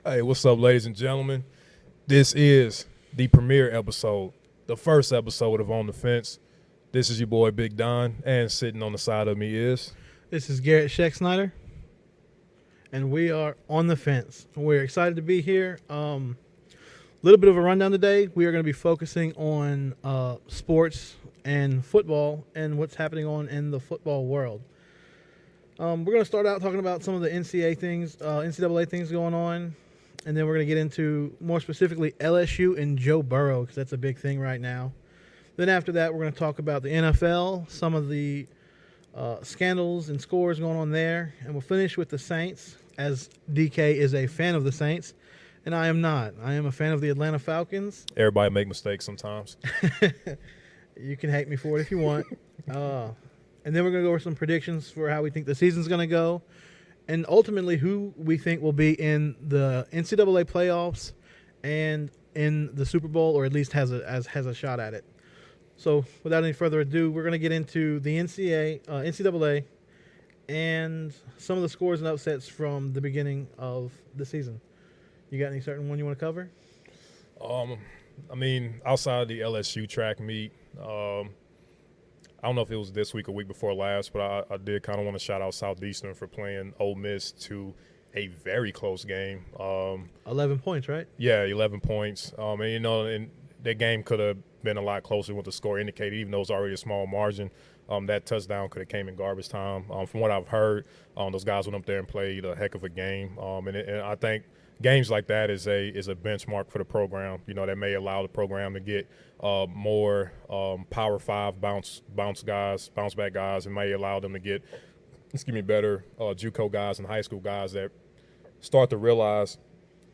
Hey, what's up, ladies and gentlemen? This is the premiere episode, the first episode of On the Fence. This is your boy Big Don, and sitting on the side of me is... This is Garrett Scheck-Snyder, and we are on the fence. We're excited to be here. Little bit of a rundown today. We are going to be focusing on sports and football and what's happening on in the football world. We're going to start out talking about some of the NCAA things going on, and then we're going to get into more specifically LSU and Joe Burrow because that's a big thing right now. Then after that, we're going to talk about the NFL, some of the scandals and scores going on there, and we'll finish with the Saints, as DK is a fan of the Saints, and I am not. I am a fan of the Atlanta Falcons. Everybody make mistakes sometimes. You can hate me for it if you want. And then we're going to go over some predictions for how we think the season's going to go, and ultimately who we think will be in the NCAA playoffs and in the Super Bowl, or at least has a shot at it. So without any further ado, we're going to get into the NCAA and some of the scores and upsets from the beginning of the season. You got any certain one you want to cover? Outside of the LSU track meet, I don't know if it was this week or week before last, but I did kind of want to shout out Southeastern for playing Ole Miss to a very close game. 11 points, right? Yeah, 11 points. And that game could have been a lot closer with the score indicated, even though it was already a small margin. That touchdown could have came in garbage time. From what I've heard, those guys went up there and played a heck of a game. And I think games like that is a benchmark for the program. You know, that may allow the program to get more Power 5 bounce back guys, and may allow them to get better JUCO guys and high school guys that start to realize,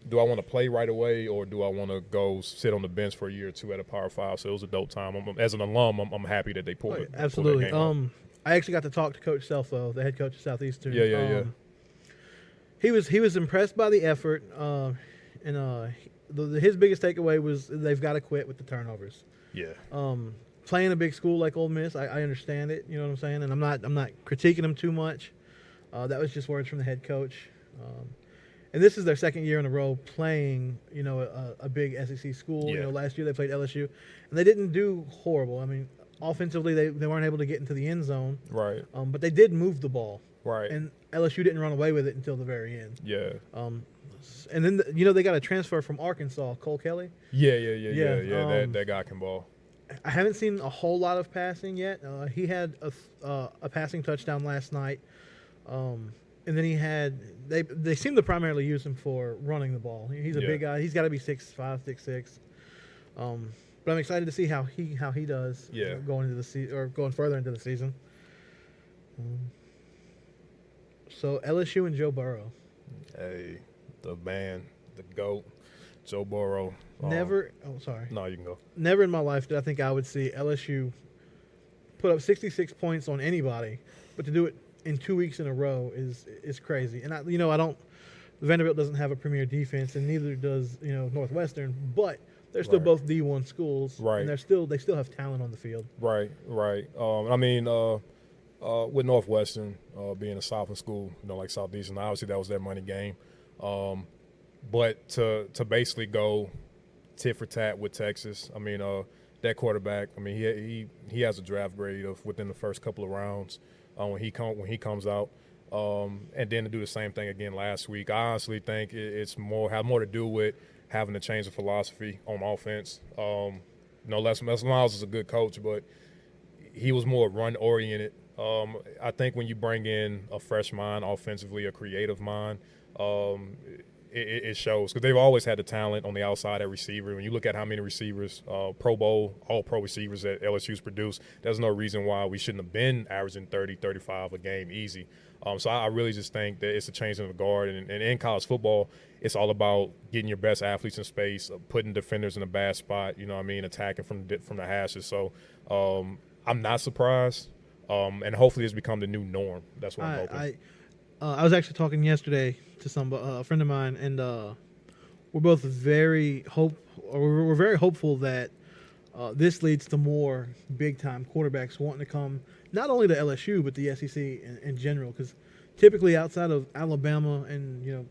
do I want to play right away, or do I want to go sit on the bench for a year or two at a Power 5? So it was a dope time. As an alum, I'm happy that they pulled it. Absolutely. Pulled that game I actually got to talk to Coach Selfo, the head coach of Southeastern. Yeah. He was impressed by the effort, his biggest takeaway was they've got to quit with the turnovers. Yeah. Playing a big school like Ole Miss, I understand it. You know what I'm saying? And I'm not critiquing them too much. That was just words from the head coach. And this is their second year in a row playing, a big SEC school. Yeah. Last year they played LSU, and they didn't do horrible. I mean, offensively they weren't able to get into the end zone. Right. But they did move the ball. Right. And LSU didn't run away with it until the very end. Yeah. And then they got a transfer from Arkansas, Cole Kelly. Yeah. That guy can ball. I haven't seen a whole lot of passing yet. He had a passing touchdown last night, and then they seem to primarily use him for running the ball. He's a big guy. He's got to be 6'5", 6'6". But I'm excited to see how he does. Yeah. Going into the season, or going further into the season. So LSU and Joe Burrow. Hey, the man, the GOAT, Joe Burrow. Sorry. No, you can go. Never in my life did I think I would see LSU put up 66 points on anybody, but to do it in 2 weeks in a row is crazy. And Vanderbilt doesn't have a premier defense, and neither does Northwestern, but they're still both D1 schools, right? And they still have talent on the field, right. With Northwestern being a sophomore school, like Southeastern, obviously that was their money game. But to basically go tit for tat with Texas, that quarterback, he has a draft grade of within the first couple of rounds when he comes out, and then to do the same thing again last week. I honestly think it's have more to do with having to change the philosophy on offense. Les Miles is a good coach, but he was more run oriented. I think when you bring in a fresh mind offensively, a creative mind, it shows, because they've always had the talent on the outside at receiver. When you look at how many receivers, Pro Bowl, all-pro receivers that LSU's produced, there's no reason why we shouldn't have been averaging 30, 35 a game easy. So I really just think that it's a change in the guard. And in college football, it's all about getting your best athletes in space, putting defenders in a bad spot, attacking from the hashes. So I'm not surprised. And hopefully it's become the new norm. That's what I'm hoping. I was actually talking yesterday to a friend of mine, and we're both very hopeful that this leads to more big-time quarterbacks wanting to come not only to LSU but the SEC in general, because typically outside of Alabama and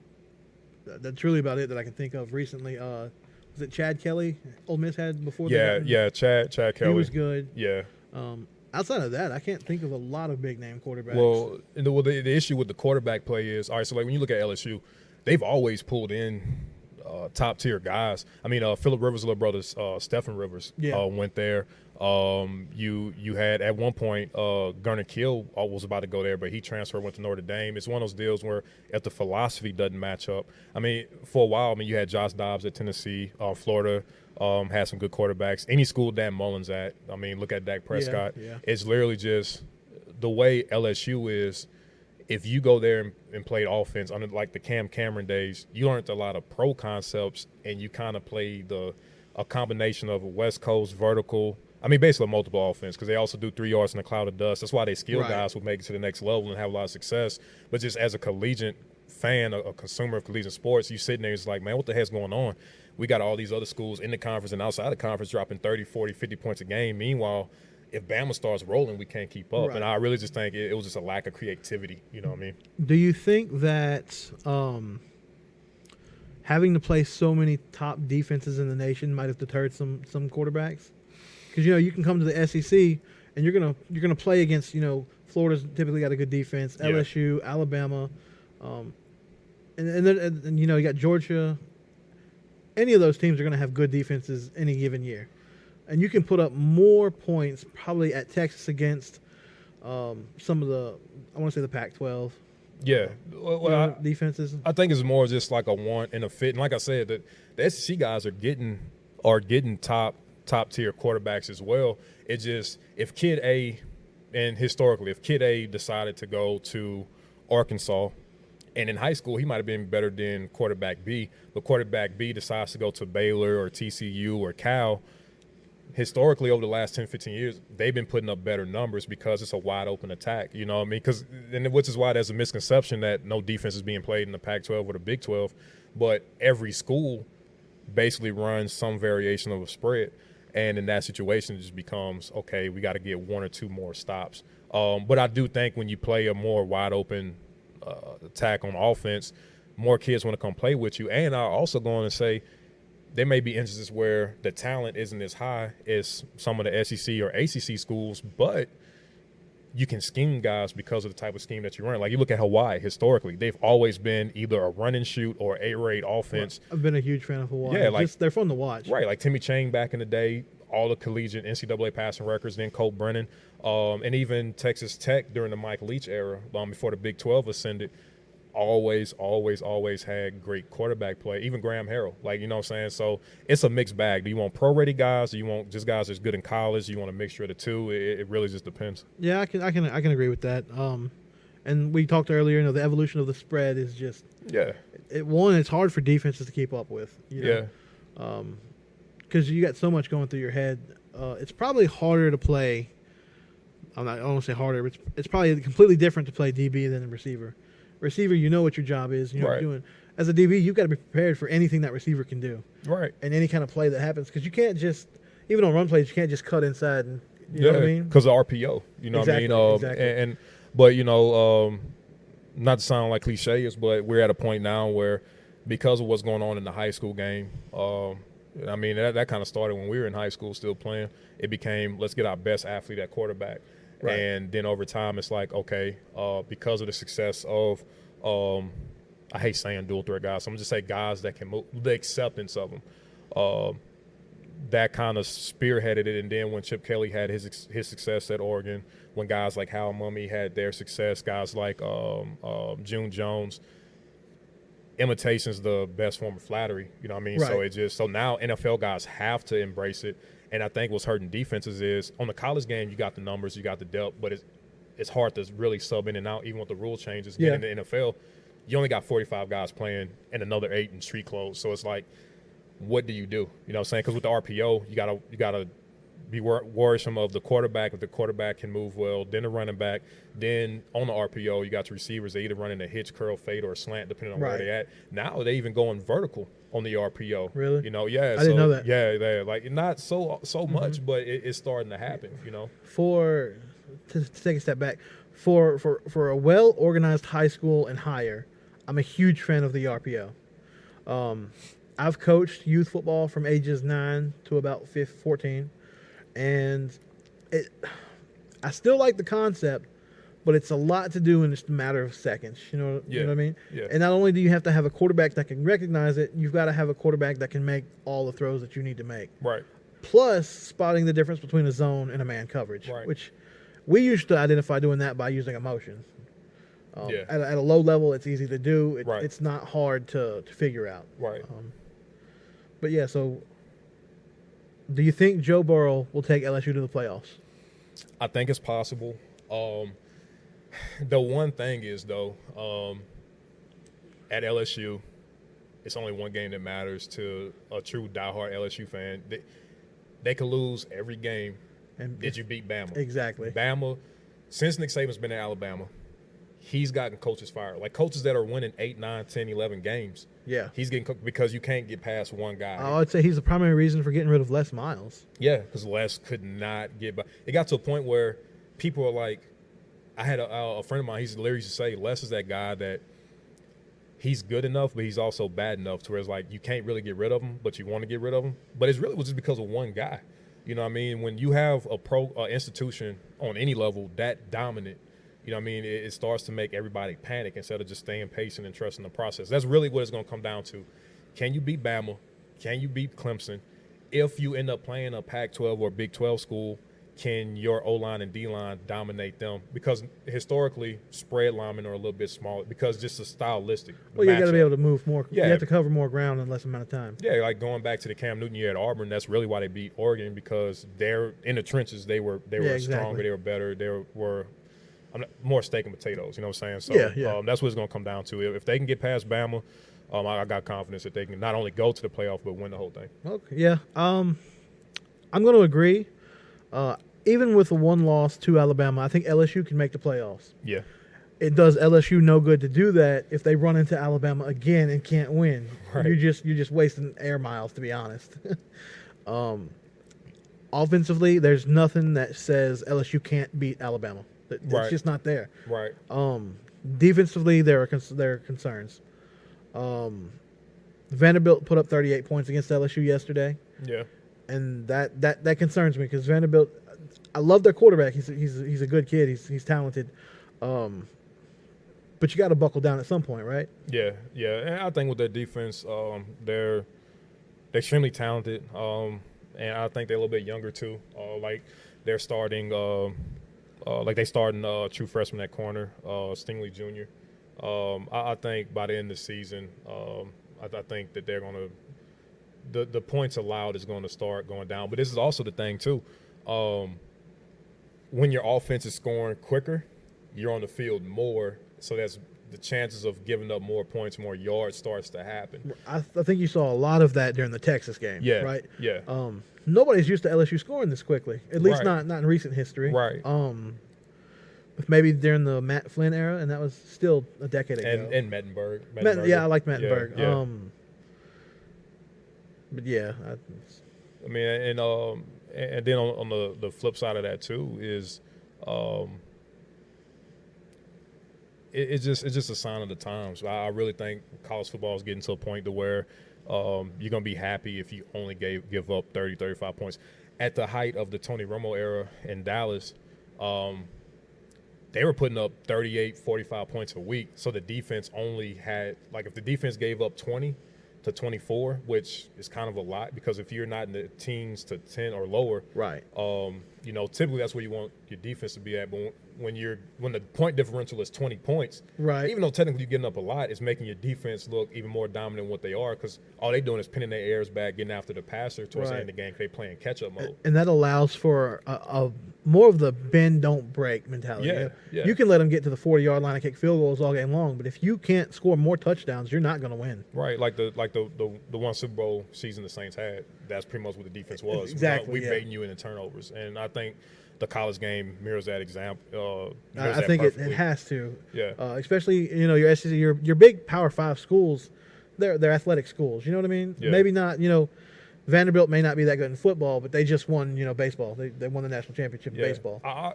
that's really about it that I can think of recently. Was it Chad Kelly? Ole Miss had before. Chad Kelly. He was good. Yeah. Outside of that, I can't think of a lot of big name quarterbacks. Well, the issue with the quarterback play is, all right, so like when you look at LSU, they've always pulled in top tier guys. I mean, Phillip Rivers' little brother, Stephen Rivers, went there. You had at one point Garner Kill was about to go there, but he transferred, went to Notre Dame. It's one of those deals where if the philosophy doesn't match up, I mean, for a while, I mean, you had Josh Dobbs at Tennessee, Florida. Had some good quarterbacks. Any school Dan Mullen's at, I mean, look at Dak Prescott. Yeah. It's literally just the way LSU is. If you go there and played offense under like the Cam Cameron days, you learned a lot of pro concepts, and you kind of played a combination of a West Coast vertical. I mean, basically multiple offense, because they also do 3 yards in a cloud of dust. That's why they skill guys who make it to the next level and have a lot of success. But just as a collegiate fan, a consumer of collegiate sports, you sitting there, it's like, man, what the heck's going on? We got all these other schools in the conference and outside the conference dropping 30, 40, 50 points a game. Meanwhile, if Bama starts rolling, we can't keep up. And I really just think it was just a lack of creativity. You know what I mean? Do you think that having to play so many top defenses in the nation might have deterred some quarterbacks? Because, you can come to the SEC and you're gonna play against, Florida's typically got a good defense, LSU, Alabama, and then you got Georgia. Any of those teams are going to have good defenses any given year. And you can put up more points probably at Texas against some of the, I want to say the Pac-12. Yeah. Defenses. I think it's more just like a want and a fit. And like I said, the SEC guys are getting top tier quarterbacks as well. It's just if Kid A, and historically, if Kid A decided to go to Arkansas, and in high school, he might have been better than quarterback B, but quarterback B decides to go to Baylor or TCU or Cal. Historically, over the last 10, 15 years, they've been putting up better numbers because it's a wide-open attack. You know what I mean? Which is why there's a misconception that no defense is being played in the Pac-12 or the Big 12. But every school basically runs some variation of a spread. And in that situation, it just becomes, okay, we got to get 1 or 2 more stops. But I do think when you play a more wide-open attack on offense, more kids want to come play with you. And I'm also going to say there may be instances where the talent isn't as high as some of the SEC or ACC schools, but you can scheme guys because of the type of scheme that you run. Like you look at Hawaii historically, they've always been either a run and shoot or air raid offense. I've been a huge fan of Hawaii. Yeah, like they're fun to watch. Right, like Timmy Chang back in the day, all the collegiate NCAA passing records, then Colt Brennan, and even Texas Tech during the Mike Leach era, before the Big 12 ascended, always had great quarterback play. Even Graham Harrell, like, you know what I'm saying? So it's a mixed bag. Do you want pro-ready guys? Do you want just guys that's good in college? Do you want a mixture of the two? It really just depends. Yeah, I can agree with that. And we talked earlier, the evolution of the spread is just it's hard for defenses to keep up with. Because you got so much going through your head. It's probably harder to play. I don't want to say harder, but it's probably completely different to play DB than a receiver. Receiver, you know what your job is. You know what you're doing. As a DB, you've got to be prepared for anything that receiver can do. Right. And any kind of play that happens. Because you can't just, even on run plays, you can't just cut inside. And, you know what I mean? Because of RPO. You know exactly, what I mean? Exactly. But, not to sound like cliches, but we're at a point now where because of what's going on in the high school game, I mean, that kind of started when we were in high school still playing. It became, let's get our best athlete at quarterback. Right. And then over time, it's like, okay, because of the success of, I hate saying dual threat guys, so I'm going to just say guys that can move, the acceptance of them, that kind of spearheaded it. And then when Chip Kelly had his success at Oregon, when guys like Hal Mummy had their success, guys like June Jones, imitation's the best form of flattery, you know what I mean? Right. So now NFL guys have to embrace it. And I think what's hurting defenses is on the college game, you got the numbers, you got the depth, but it's hard to really sub in and out, even with the rule changes. Yeah. In the NFL, you only got 45 guys playing and another 8 in street clothes. So it's like, what do? You know what I'm saying? Because with the RPO, you gotta be worrisome of the quarterback. If the quarterback can move well, then the running back. Then on the RPO, you got the receivers. They either running a hitch, curl, fade, or a slant, depending on where they're at. Now they even going vertical on the RPO. Really? Yeah. I didn't know that. Yeah, they like not so much, but it's starting to happen. To take a step back, for a well organized high school and higher, I'm a huge fan of the RPO I've coached youth football from ages 9 to about 14, and I still like the concept, but it's a lot to do in just a matter of seconds. You know what I mean? Yeah. And not only do you have to have a quarterback that can recognize it, you've got to have a quarterback that can make all the throws that you need to make. Right. Plus, spotting the difference between a zone and a man coverage, Right. which we used to identify doing that by using emotion. Yeah. At a low level, it's easy to do. Right. It's not hard to figure out. Right. But yeah, so do you think Joe Burrow will take LSU to the playoffs? I think it's possible. The one thing is, though, at LSU, it's only one game that matters to a true diehard LSU fan. They could lose every game. And Did you beat Bama? Exactly. Bama, since Nick Saban's been at Alabama, he's gotten coaches fired. Like coaches that are winning 8, 9, 10, 11 games. Yeah. He's getting cooked because you can't get past one guy. I would say he's the primary reason for getting rid of Les Miles. Yeah, because Les could not get by. It got to a point where people are like, I had a friend of mine, he literally used to say, Les is that guy that he's good enough, but he's also bad enough to where it's like you can't really get rid of him, but you want to get rid of him. But it really was just because of one guy. You know what I mean? When you have a institution on any level that dominant, you know what I mean, it starts to make everybody panic instead of just staying patient and trusting the process. That's really what it's going to come down to. Can you beat Bama? Can you beat Clemson? If you end up playing a Pac-12 or Big 12 school, can your O-line and D-line dominate them? Because historically, spread linemen are a little bit smaller because just a stylistic Well, you got to be matchup. able to move more. Yeah. You have to cover more ground in less amount of time. Yeah, like going back to the Cam Newton year at Auburn, that's really why they beat Oregon because they're in the trenches. They were exactly. stronger. They were better. They were more steak and potatoes. You know what I'm saying? So Yeah. that's what it's going to come down to. If they can get past Bama, I got confidence that they can not only go to the playoff but win the whole thing. Okay. Yeah. I'm going to agree. Even with a one loss to Alabama, I think LSU can make the playoffs. Yeah. It does LSU no good to do that if they run into Alabama again and can't win. Right. You're just wasting air miles, to be honest. Offensively, there's nothing that says LSU can't beat Alabama. It's Right. just not there. Right. Defensively, there are concerns. Vanderbilt put up 38 points against LSU yesterday, Yeah. and that concerns me because Vanderbilt. I love their quarterback. He's a good kid. He's talented. But you got to buckle down at some point, right? Yeah. And I think with their defense, they're extremely talented, and I think they're a little bit younger too. Like they're starting, a true freshman at corner, Stingley Jr. I think by the end of the season, I think that they're going to the points allowed is going to start going down. But this is also the thing too. When your offense is scoring quicker, you're on the field more, so that's the chances of giving up more points, more yards starts to happen. I think you saw a lot of that during the Texas game. Yeah, right. Yeah. Nobody's used to LSU scoring this quickly, at least Right. not in recent history. Right. Maybe during the Matt Flynn era, and that was still a decade ago. And Mettenberg. Yeah, I like Mettenberg. Yeah. But yeah, I mean, and then on the flip side of that too is, it's just a sign of the times. I really think college football is getting to a point to where you're gonna be happy if you only give up 30, 35 points. At the height of the Tony Romo era in Dallas, they were putting up 38, 45 points a week. So the defense only had, like, if the defense gave up 20 to 24, which is kind of a lot because if you're not in the teens to 10 or lower, right. Typically that's where you want your defense to be at. But when the point differential is 20 points, right. Even though technically you're getting up a lot, it's making your defense look even more dominant than what they are because all they're doing is pinning their ears back, getting after the passer towards the end of the game because they're playing catch-up mode. And that allows for a more of the bend, don't break mentality. Yeah. You can let them get to the 40-yard line and kick field goals all game long, but if you can't score more touchdowns, you're not going to win. Right, like the one Super Bowl season the Saints had, that's pretty much what the defense was. Exactly, We baiting you into turnovers, and I think the college game mirrors that example. I think it has to. Yeah. Especially your SEC, your big Power 5 schools, they're athletic schools. You know what I mean? Yeah. Maybe not. Vanderbilt may not be that good in football, but they just won baseball. They won the national championship in baseball. I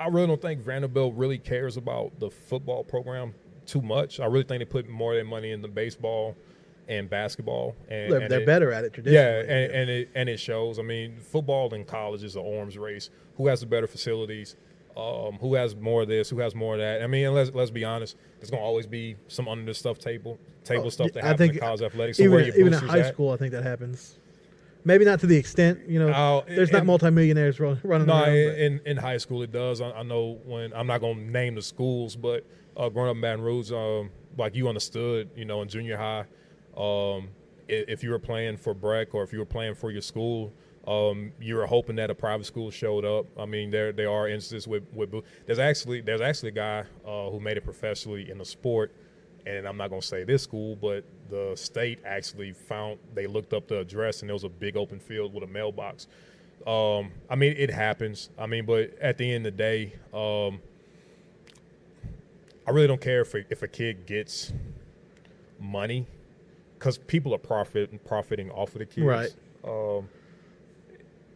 really don't think Vanderbilt really cares about the football program too much. I really think they put more of their money in the baseball in basketball, and, They're it, better at it yeah, traditionally. and it shows. I mean, football in college is an arms race. Who has the better facilities? Who has more of this? Who has more of that? I mean, and let's be honest. There's gonna always be some under the stuff table stuff that I happens think in college athletics. So even where your even in boosters high at? school, I think that happens. Maybe not to the extent, there's not And- multimillionaires running No, around. in high school it does. I know when I'm not gonna name the schools, but growing up in Baton Rouge, like you understood, in junior high, if you were playing for Breck or if you were playing for your school, you were hoping that a private school showed up. I mean, there are instances with there's actually a guy who made it professionally in the sport, and I'm not gonna say this school, but the state actually they looked up the address and there was a big open field with a mailbox. I mean, it happens. I mean, but at the end of the day, I really don't care if a kid gets money, because people are profiting off of the kids. Right.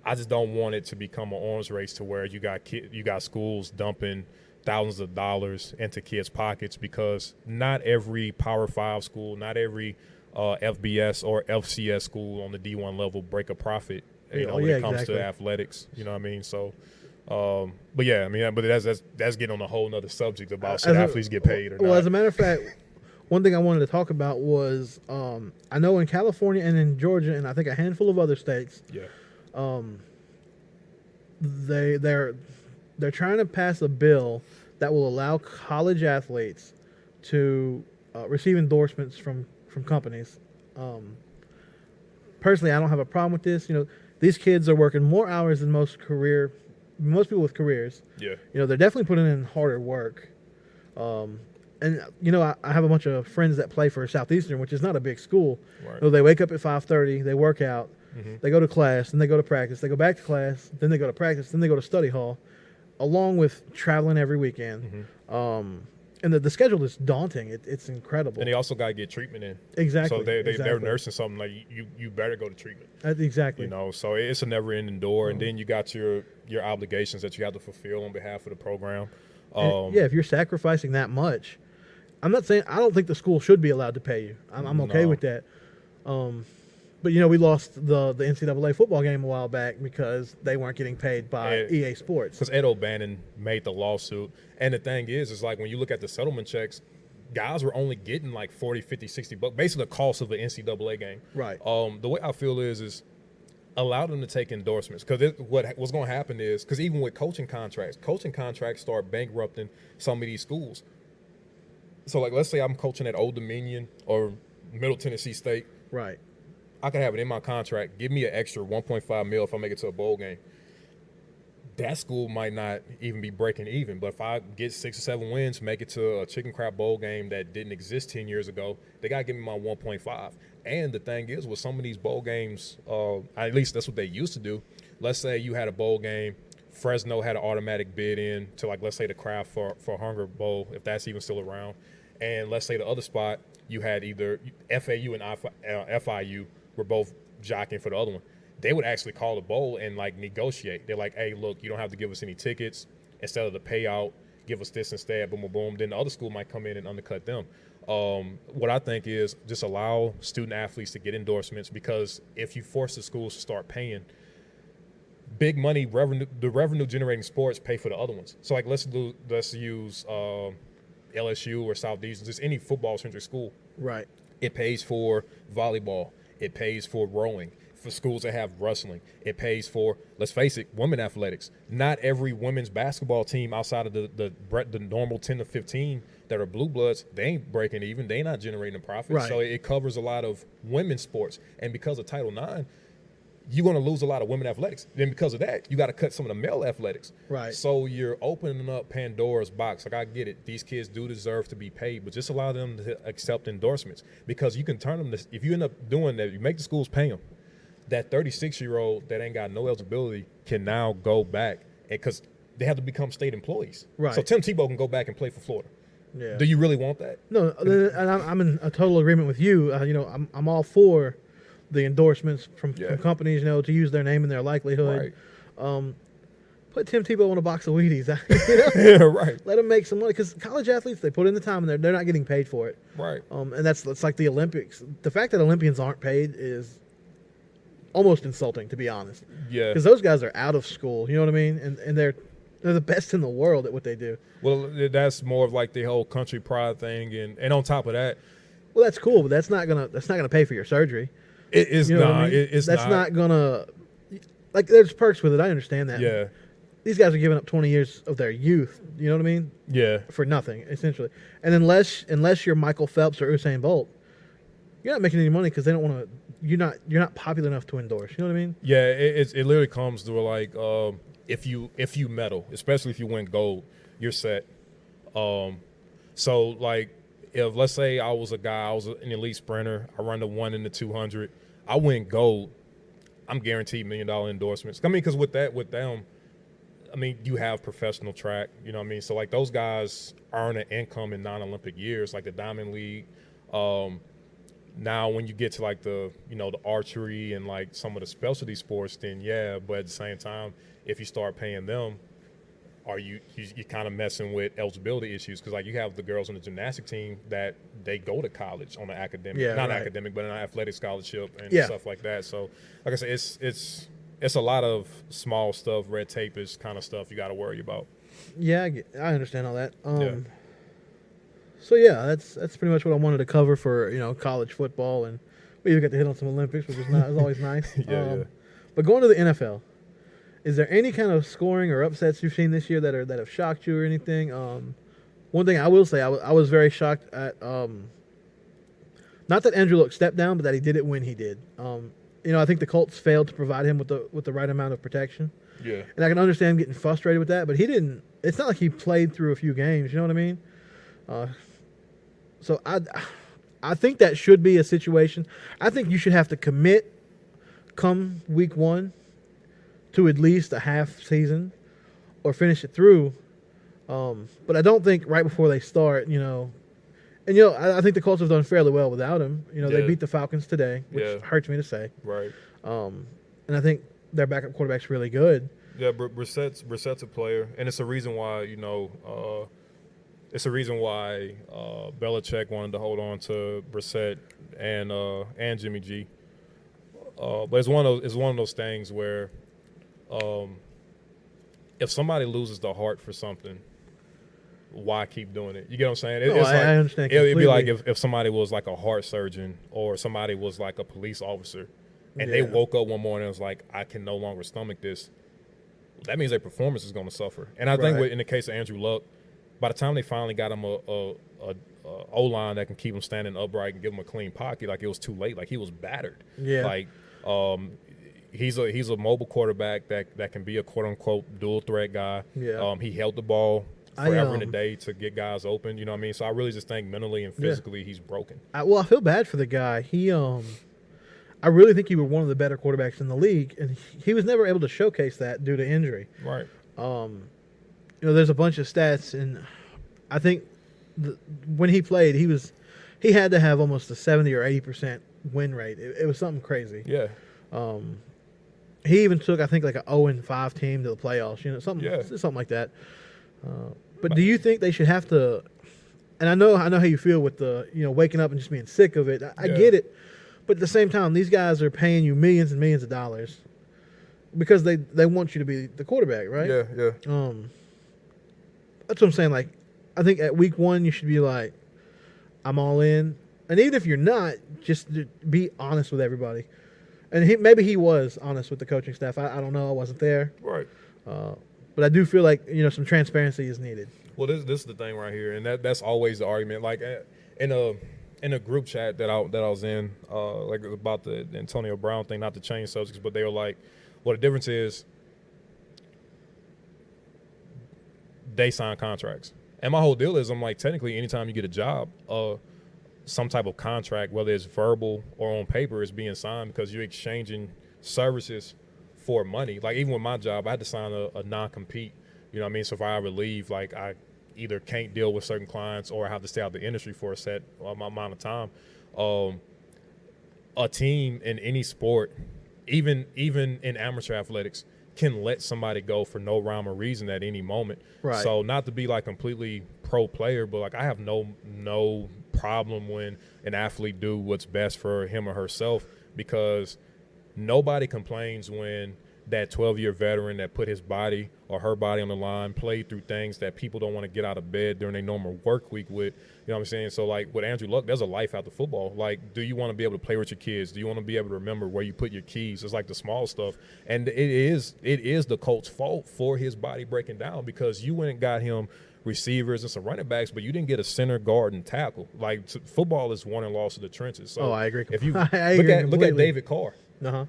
I just don't want it to become an arms race to where you got schools dumping thousands of dollars into kids' pockets, because not every Power 5 school, not every FBS or FCS school on the D1 level break a profit. When it comes to athletics, you know what I mean? So, but yeah, I mean, but that's getting on a whole nother subject about should athletes get paid or not. Well, as a matter of fact, one thing I wanted to talk about was I know in California and in Georgia and I think a handful of other states, they're trying to pass a bill that will allow college athletes to receive endorsements from companies. Personally, I don't have a problem with this. These kids are working more hours than most people with careers. Yeah. They're definitely putting in harder work. And I have a bunch of friends that play for Southeastern, which is not a big school. Right. They wake up at 5:30, they work out, Mm-hmm. they go to class, then they go to practice, they go back to class, then they go to practice, then they go to study hall, along with traveling every weekend. Mm-hmm. And the schedule is daunting. It's incredible. And they also got to get treatment in. Exactly. So they're exactly. nursing something like you better go to treatment. Exactly. So it's a never-ending door, and then you got your obligations that you have to fulfill on behalf of the program. If you're sacrificing that much, I'm not saying I don't think the school should be allowed to pay you. I'm okay with that. But we lost the NCAA football game a while back because they weren't getting paid by EA Sports. Because Ed O'Bannon made the lawsuit, and the thing is like when you look at the settlement checks, guys were only getting like 40, 50, 60 bucks, basically the cost of the NCAA game. Right. The way I feel is allow them to take endorsements, because what's going to happen is, because even with coaching contracts start bankrupting some of these schools. So like let's say I'm coaching at Old Dominion or Middle Tennessee State. Right. I can have it in my contract. Give me an extra $1.5 million if I make it to a bowl game. That school might not even be breaking even, but if I get 6 or 7 wins, make it to a chicken crab bowl game that didn't exist 10 years ago, they got to give me my 1.5. And the thing is, with some of these bowl games, at least that's what they used to do. Let's say you had a bowl game, Fresno had an automatic bid in to, like, let's say the Kraft for Hunger Bowl, if that's even still around. And let's say the other spot, you had either FAU and FIU were both jockeying for the other one. They would actually call the bowl and like negotiate. They're like, hey, look, you don't have to give us any tickets. Instead of the payout, give us this instead, boom, boom, boom. Then the other school might come in and undercut them. What I think is just allow student athletes to get endorsements, because if you force the schools to start paying, big money revenue, the revenue generating sports pay for the other ones. So like let's use LSU or Southeastern, just any football centric school. Right. It pays for volleyball. It pays for rowing. For schools that have wrestling, it pays for, let's face it, women athletics. Not every women's basketball team outside of the normal 10 to 15 that are blue bloods, they ain't breaking even. They not generating a profit. Right. So it covers a lot of women's sports. And because of Title IX, you're going to lose a lot of women athletics. Then because of that, you got to cut some of the male athletics. Right. So you're opening up Pandora's box. Like, I get it. These kids do deserve to be paid, but just allow them to accept endorsements, because you can turn them if you end up doing that, you make the schools pay them. That 36-year-old that ain't got no eligibility can now go back, because they have to become state employees. Right. So Tim Tebow can go back and play for Florida. Yeah. Do you really want that? No, and I'm in a total agreement with you. I'm all for the endorsements from companies, to use their name and their likelihood. Right. put Tim Tebow on a box of Wheaties. Yeah, right. Let him make some money because college athletes, they put in the time and they're not getting paid for it. Right. And that's like the Olympics. The fact that Olympians aren't paid is almost insulting, to be honest. Yeah. Because those guys are out of school. You know what I mean? And they're the best in the world at what they do. Well, that's more of like the whole country pride thing, and on top of that, well, that's cool, but that's not gonna pay for your surgery. It's you know not. What I mean? It's that's not gonna. Like, there's perks with it. I understand that. Yeah. These guys are giving up 20 years of their youth. You know what I mean? Yeah. For nothing, essentially. And unless you're Michael Phelps or Usain Bolt, you're not making any money because they don't want to. You're not popular enough to endorse. You know what I mean? Yeah. It literally comes to like if you medal, especially if you win gold, you're set. So like if let's say I was an elite sprinter, I run the 1 in the 200, I win gold. I'm guaranteed $1 million endorsements. I mean, because with them, I mean, you have professional track, you know what I mean? So, like, those guys earn an income in non-Olympic years, like the Diamond League. Now, when you get to, like, the archery and, like, some of the specialty sports, then, yeah. But at the same time, if you start paying them, you're kind of messing with eligibility issues because, like, you have the girls on the gymnastic team that they go to college on an academic, academic, but an athletic scholarship and stuff like that. So, like I said, it's a lot of small stuff, red tape-ish kind of stuff you got to worry about. Yeah, I understand all that. So yeah, that's pretty much what I wanted to cover for college football, and we even got to hit on some Olympics, which is always nice. Yeah. But going to the NFL. Is there any kind of scoring or upsets you've seen this year that have shocked you or anything? One thing I will say, I was very shocked at not that Andrew Luck stepped down, but that he did it when he did. I think the Colts failed to provide him with the right amount of protection. Yeah, and I can understand him getting frustrated with that, but he didn't. It's not like he played through a few games. You know what I mean? So I think that should be a situation. I think you should have to commit come week 1. To at least a half season or finish it through. But I don't think right before they start, I think the Colts have done fairly well without him. They beat the Falcons today, which hurts me to say. Right. And I think their backup quarterback's really good. Yeah, Brissett's a player, and it's a reason why, Belichick wanted to hold on to Brissett and Jimmy G. But it's one of those things where if somebody loses the heart for something, why keep doing it? You get what I'm saying? I understand completely. It'd be like if somebody was like a heart surgeon or somebody was like a police officer and they woke up one morning and was like, I can no longer stomach this. That means their performance is going to suffer. And I think in the case of Andrew Luck, by the time they finally got him a O-line that can keep him standing upright and give him a clean pocket, like it was too late. Like he was battered. Yeah. Like he's a mobile quarterback that can be a quote unquote dual threat guy. Yeah. He held the ball forever in a day to get guys open. You know what I mean? So I really just think mentally and physically he's broken. I feel bad for the guy. I really think he was one of the better quarterbacks in the league, and he was never able to showcase that due to injury. Right. There's a bunch of stats, and I think when he played, he had to have almost a 70 or 80% win rate. It was something crazy. Yeah. He even took, I think, like an 0-5 team to the playoffs. Something like that. But do you think they should have to? And I know how you feel with the waking up and just being sick of it. I get it, but at the same time, these guys are paying you millions and millions of dollars because they want you to be the quarterback, right? Yeah. That's what I'm saying. Like, I think at week 1 you should be like, I'm all in, and even if you're not, just be honest with everybody. And maybe he was honest with the coaching staff. I don't know. I wasn't there. Right. But I do feel like some transparency is needed. Well, this is the thing right here, and that's always the argument. Like in a group chat that I was in, like about the Antonio Brown thing, not to change subjects, but they were like, well, the difference is they sign contracts. And my whole deal is I'm like, technically, anytime you get a job, some type of contract, whether it's verbal or on paper, is being signed because you're exchanging services for money. Like even with my job, I had to sign a non-compete. You know what I mean? So if I ever leave, like I either can't deal with certain clients or I have to stay out the industry for a set amount of time. A team in any sport, even in amateur athletics, can let somebody go for no rhyme or reason at any moment. Right. So not to be like completely pro player, but like I have no problem when an athlete do what's best for him or herself, because nobody complains when that 12-year veteran that put his body or her body on the line, played through things that people don't want to get out of bed during their normal work week with. You know what I'm saying? So, like, with Andrew Luck, there's a life after football. Like, do you want to be able to play with your kids? Do you want to be able to remember where you put your keys? It's like the small stuff. And it is the coach's fault for his body breaking down, because you went and got him receivers and some running backs, but you didn't get a center, guard, and tackle. Like, football is won and lost to the trenches. So I agree. If you I agree look at David Carr. Uh-huh.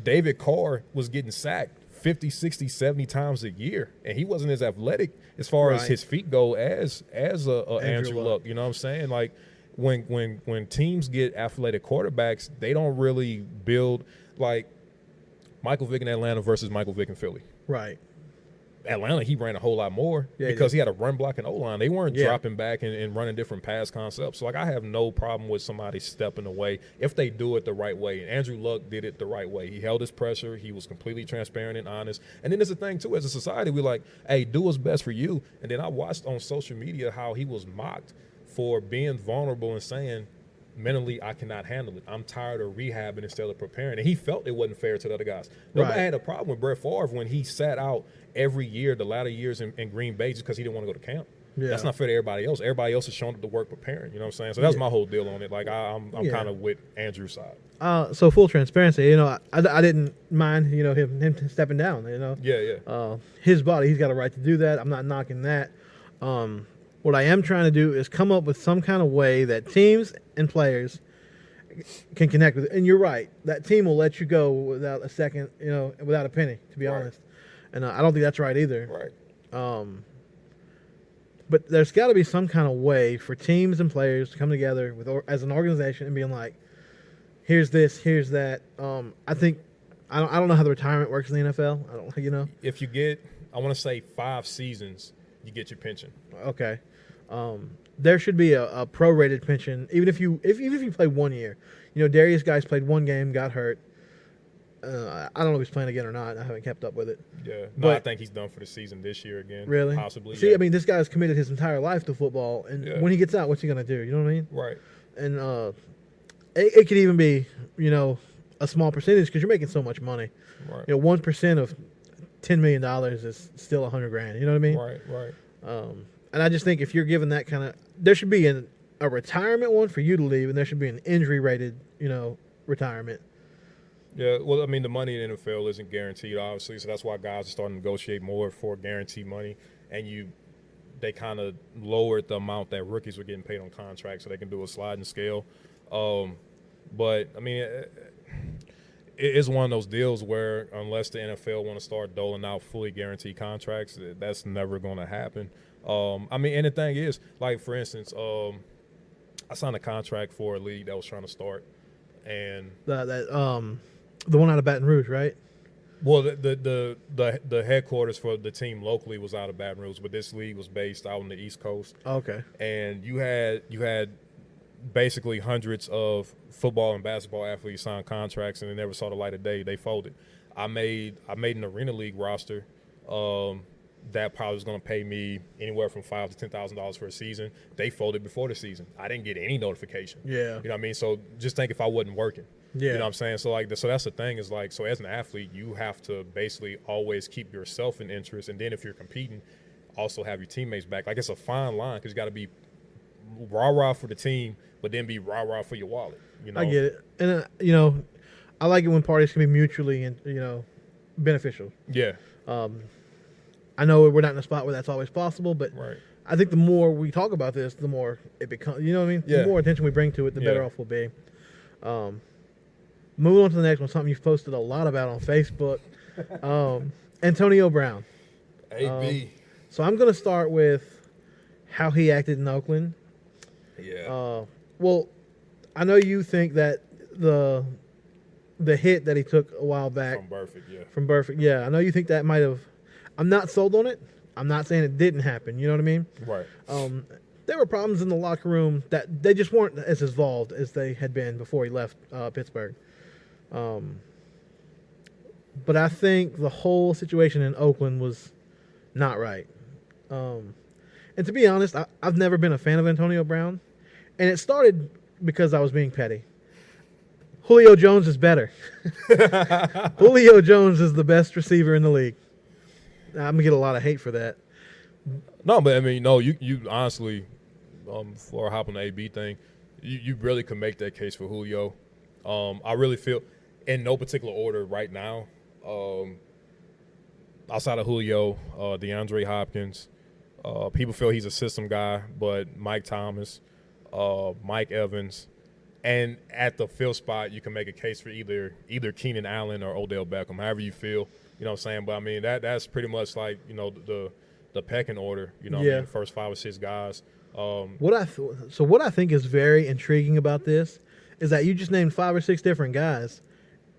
David Carr was getting sacked 50, 60, 70 times a year, and he wasn't as athletic as far as his feet go as Andrew Luck. You know what I'm saying? Like, when teams get athletic quarterbacks, they don't really build like Michael Vick in Atlanta versus Michael Vick in Philly. Right. Atlanta, he ran a whole lot more because he had a run block and O-line. They weren't dropping back and running different pass concepts. So, like, I have no problem with somebody stepping away if they do it the right way. And Andrew Luck did it the right way. He held his pressure. He was completely transparent and honest. And then there's the thing, too, as a society, we're like, hey, do what's best for you. And then I watched on social media how he was mocked for being vulnerable and saying, mentally, I cannot handle it. I'm tired of rehabbing instead of preparing. And he felt it wasn't fair to the other guys. Nobody had a problem with Brett Favre when he sat out every year, the latter years in Green Bay, just because he didn't want to go to camp. Yeah. That's not fair to everybody else. Everybody else is showing up to work preparing. You know what I'm saying? So that's my whole deal on it. Like, I'm kind of with Andrew's side. So full transparency, you know, I didn't mind, you know, him stepping down, you know. Yeah. His body, he's got a right to do that. I'm not knocking that. What I am trying to do is come up with some kind of way that teams and players can connect with it. And you're right. That team will let you go without a second, you know, without a penny, to be honest. And I don't think that's right either. Right. But there's got to be some kind of way for teams and players to come together as an organization and being like, here's this, here's that. I think I don't know how the retirement works in the NFL. I don't, you know. If you get, I want to say 5 seasons, you get your pension. Okay. There should be a prorated pension, even if you play 1 year. You know, Darius Guice played 1 game, got hurt. I don't know if he's playing again or not. I haven't kept up with it. Yeah, but I think he's done for the season this year again. Really? Possibly. See, I mean, this guy's committed his entire life to football, and when he gets out, what's he gonna do? You know what I mean? Right. And it could even be, you know, a small percentage because you're making so much money. Right. You know, 1% of $10 million is still $100,000. You know what I mean? Right. And I just think if you're given that kind of, there should be a retirement one for you to leave, and there should be an injury rated, you know, retirement. Yeah, well, I mean, the money in the NFL isn't guaranteed, obviously, so that's why guys are starting to negotiate more for guaranteed money, and they kind of lowered the amount that rookies were getting paid on contracts so they can do a sliding scale. But, I mean, it's one of those deals where unless the NFL want to start doling out fully guaranteed contracts, that's never going to happen. I mean, and the thing is, like, for instance, I signed a contract for a league that was trying to start, and the one out of Baton Rouge, right? Well, the headquarters for the team locally was out of Baton Rouge, but this league was based out on the East Coast. Okay. And you had basically hundreds of football and basketball athletes sign contracts, and they never saw the light of day. They folded. I made an Arena League roster. That probably was going to pay me anywhere from $5,000 to $10,000 for a season. They folded before the season. I didn't get any notification. Yeah. You know what I mean? So just think if I wasn't working. Yeah. You know what I'm saying? So so that's the thing is like, so as an athlete, you have to basically always keep yourself in interest. And then if you're competing, also have your teammates back. Like, it's a fine line because you got to be rah-rah for the team, but then be rah-rah for your wallet. You know? I get it. And, you know, I like it when parties can be mutually, you know, beneficial. Yeah. I know we're not in a spot where that's always possible, but right. I think the more we talk about this, the more it becomes, you know what I mean? Yeah. The more attention we bring to it, the better off we'll be. Moving on to the next one, something you've posted a lot about on Facebook. Antonio Brown. AB. So I'm going to start with how he acted in Oakland. Yeah. Well, I know you think that the hit that he took a while back from Burfict, I know you think that might have. I'm not sold on it. I'm not saying it didn't happen. You know what I mean? Right. There were problems in the locker room that they just weren't as involved as they had been before he left Pittsburgh. but I think the whole situation in Oakland was not right. And to be honest, I've never been a fan of Antonio Brown, and it started because I was being petty. Julio Jones is better. Julio Jones is the best receiver in the league. I'm going to get a lot of hate for that. No, but I mean, no, you honestly, before I hop on the AB thing, you really can make that case for Julio. I really feel, in no particular order right now, outside of Julio, DeAndre Hopkins, people feel he's a system guy, but Mike Thomas, Mike Evans, and at the fifth spot, you can make a case for either Keenan Allen or Odell Beckham, however you feel. You know what I'm saying? But I mean, that's pretty much like, you know, the pecking order. You know, what I mean, first 5 or 6 guys. What I think is very intriguing about this is that you just named 5 or 6 different guys,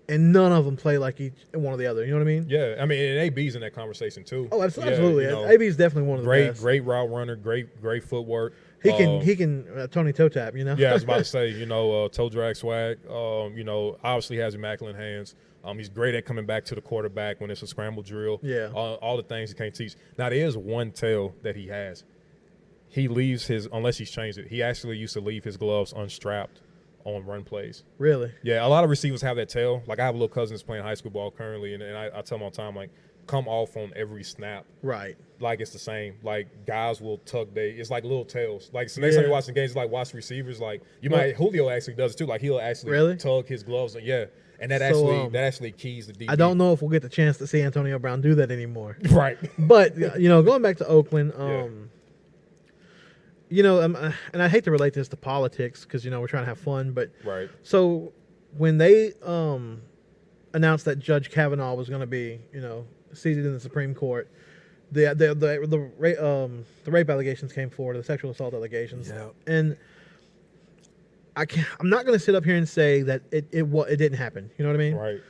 and none of them play like each one or the other. You know what I mean? Yeah, I mean, and AB's in that conversation too. Oh, absolutely. Yeah, you know, AB is definitely one of the best. Great route runner, great footwork. He can Tony toe tap, you know. Yeah, I was about to say, you know, toe drag swag. You know, obviously has immaculate hands. He's great at coming back to the quarterback when it's a scramble drill. Yeah, all the things he can't teach. Now there is one tell that he has. He leaves unless he's changed it. He actually used to leave his gloves unstrapped on run plays. Really? Yeah, a lot of receivers have that tail. Like, I have a little cousin that's playing high school ball currently, and I tell him all the time, like, come off on every snap. Right. Like, it's the same. Like, guys will tug it's like little tails. Like, so next time you're watching games, like, watch receivers. Like, Julio actually does it too. Like, he'll actually tug his gloves. Yeah. And that actually keys the DB. I don't know if we'll get the chance to see Antonio Brown do that anymore. Right. But, you know, going back to Oakland, you know, and I hate to relate this to politics because, you know, we're trying to have fun. But right. So when they announced that Judge Kavanaugh was going to be, you know, seated in the Supreme Court, the rape allegations came forward, the sexual assault allegations, and I'm not going to sit up here and say that it didn't happen. You know what I mean? Right.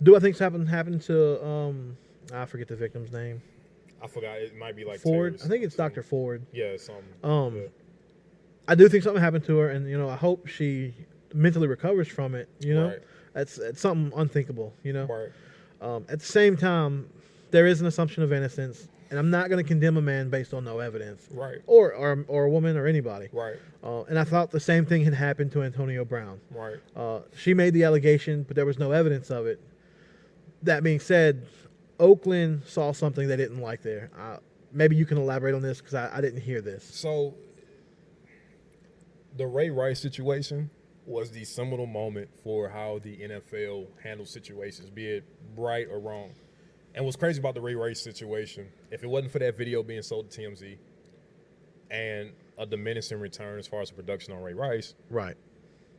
Do I think something happened to I forget the victim's name. I forgot. It might be like Ford. I think it's Dr. Ford. Yeah, something. I do think something happened to her, and you know, I hope she mentally recovers from it. You know, it's something unthinkable. You know, at the same time, there is an assumption of innocence, and I'm not going to condemn a man based on no evidence. Right. Or a woman or anybody. Right. And I thought the same thing had happened to Antonio Brown. Right. She made the allegation, but there was no evidence of it. That being said, Oakland saw something they didn't like there. Maybe you can elaborate on this because I didn't hear this. So, the Ray Rice situation was the seminal moment for how the NFL handles situations, be it right or wrong. And what's crazy about the Ray Rice situation, if it wasn't for that video being sold to TMZ and a diminishing return as far as the production on Ray Rice, right,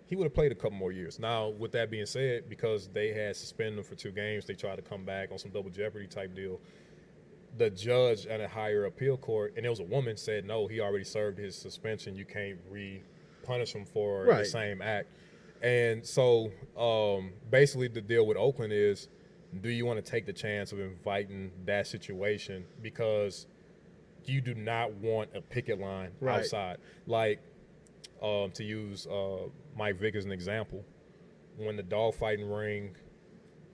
he would have played a couple more years. Now, with that being said, because they had suspended him for 2 games, they tried to come back on some double jeopardy type deal. The judge at a higher appeal court, and there was a woman, said, no, he already served his suspension. You can't punish him for the same act. And so basically the deal with Oakland is, do you want to take the chance of inviting that situation because you do not want a picket line outside? Like, to use Mike Vick as an example, when the dogfighting ring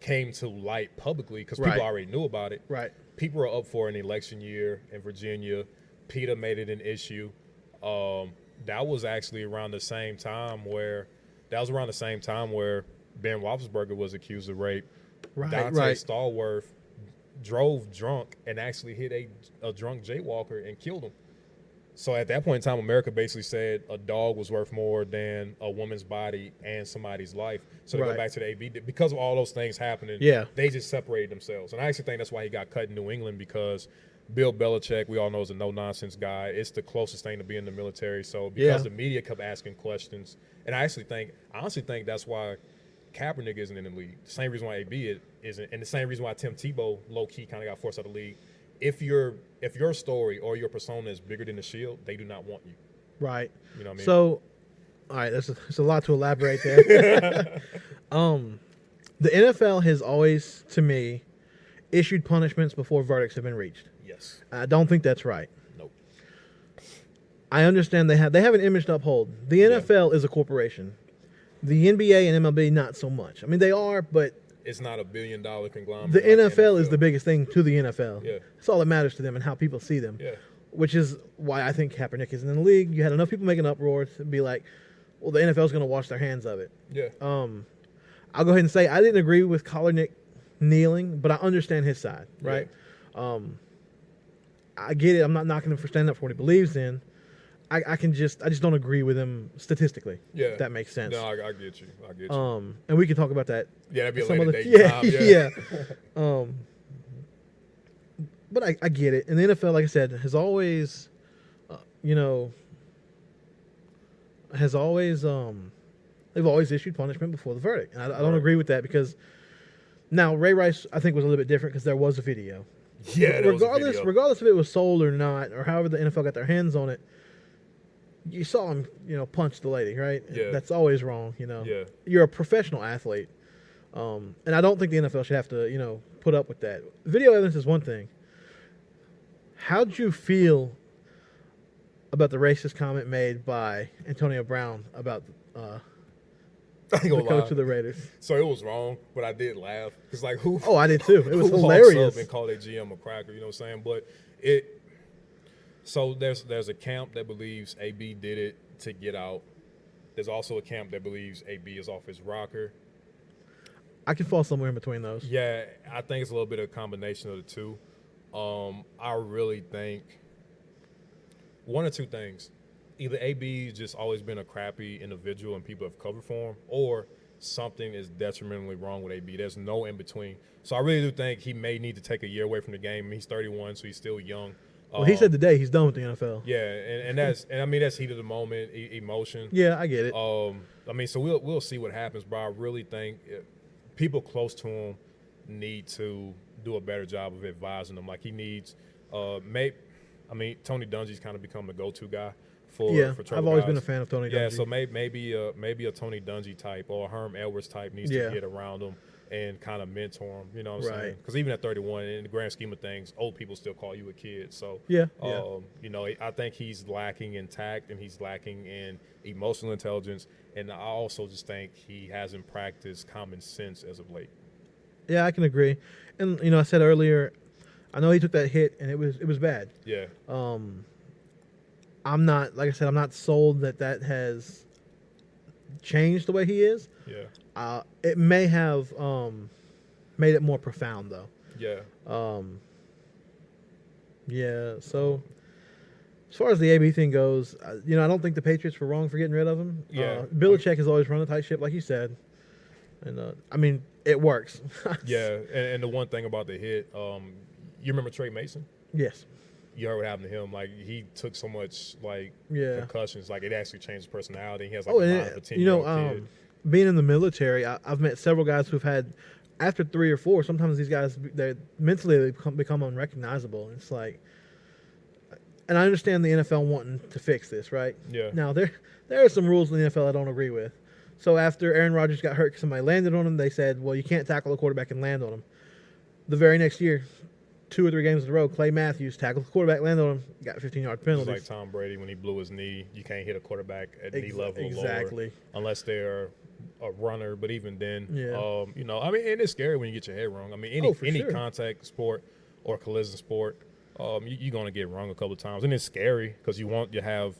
came to light publicly, because people already knew about it, people were up for an election year in Virginia. PETA made it an issue. That was actually around the same time where Ben Roethlisberger was accused of rape. Dante Stallworth drove drunk and actually hit a drunk jaywalker and killed him. So at that point in time, America basically said a dog was worth more than a woman's body and somebody's life. So to go back to the AB, because of all those things happening, they just separated themselves. And I actually think that's why he got cut in New England, because Bill Belichick, we all know, is a no-nonsense guy. It's the closest thing to being in the military. So because the media kept asking questions, and I honestly think that's why Kaepernick isn't in the league. The same reason why AB isn't, and the same reason why Tim Tebow low-key kind of got forced out of the league. If your story or your persona is bigger than the shield, they do not want you. Right. You know what I mean? So, all right, there's a lot to elaborate there. The NFL has always, to me, issued punishments before verdicts have been reached. Yes. I don't think that's right. Nope. I understand they have an image to uphold. The NFL is a corporation. The NBA and MLB, not so much. I mean, they are, but it's not $1 billion conglomerate. The like NFL is the biggest thing to the NFL. Yeah. It's all that matters to them and how people see them. Yeah. Which is why I think Kaepernick isn't in the league. You had enough people making uproars to be like, well, the NFL is going to wash their hands of it. Yeah. I'll go ahead and say I didn't agree with Kaepernick kneeling, but I understand his side, right? Yeah. I get it. I'm not knocking him for standing up for what he believes in. I just don't agree with him statistically. Yeah. If that makes sense. No, I get you. I get you. And we can talk about that. Yeah, that'd be a some later other, date yeah, time. Yeah. yeah. But I get it. And the NFL, like I said, has always, they've always issued punishment before the verdict. And I don't agree with that because now Ray Rice, I think, was a little bit different because there was a video. Yeah, regardless if it was sold or not, or however the NFL got their hands on it, you saw him, punch the lady, right? Yeah. That's always wrong, Yeah. You're a professional athlete. And I don't think the NFL should have to, put up with that. Video evidence is one thing. How'd you feel about the racist comment made by Antonio Brown about the coach of the Raiders? So it was wrong, but I did laugh. Because, like, who? Oh, I did too. It was who hilarious. Walks up and called a GM a cracker, you know what I'm saying? But so there's a camp that believes AB did it to get out. There's also a camp that believes AB is off his rocker. I can fall somewhere in between those. Yeah, I think it's a little bit of a combination of the two. I really think one or two things. Either AB's just always been a crappy individual and people have covered for him, or something is detrimentally wrong with AB. There's no in between. So I really do think he may need to take a year away from the game. He's 31, so he's still young. Well, he said today he's done with the NFL. Yeah, and that's that's heat of the moment, emotion. Yeah, I get it. So we'll see what happens, but I really think people close to him need to do a better job of advising him. Like he needs, Tony Dungy's kind of become the go-to guy for I've always been a fan of Tony Dungy. Yeah, so maybe a Tony Dungy type or a Herm Edwards type needs to get around him and kind of mentor him. You know what I'm saying? Because even at 31, in the grand scheme of things, old people still call you a kid. So I think he's lacking in tact and he's lacking in emotional intelligence, and I also just think he hasn't practiced common sense as of late. Yeah, I can agree. And I said earlier, I know he took that hit and it was bad. Yeah. I'm not, like I said, I'm not sold that has changed the way he is. Yeah. It may have made it more profound though. Yeah. Yeah. So as far as the AB thing goes, I don't think the Patriots were wrong for getting rid of him. Yeah. Belichick has always run a tight ship, like you said, and it works. Yeah. And the one thing about the hit, you remember Trey Mason? Yes. You heard what happened to him. Like, he took so much, concussions. Like, it actually changed his personality. He has, a mind of a 10-year-old kid. Being in the military, I've met several guys who've had, after 3 or 4, sometimes these guys, they become unrecognizable. It's like, and I understand the NFL wanting to fix this, right? Yeah. Now, there are some rules in the NFL I don't agree with. So after Aaron Rodgers got hurt because somebody landed on him, they said, well, you can't tackle a quarterback and land on him. The very next year, 2 or 3 games in a row, Clay Matthews tackled the quarterback, landed on him, got 15-yard penalties. It's like Tom Brady when he blew his knee. You can't hit a quarterback at knee level or lower unless they're a runner. But even then, yeah. And it's scary when you get your head wrong. I mean, any contact sport or collision sport, you're going to get wrong a couple of times. And it's scary because you want to have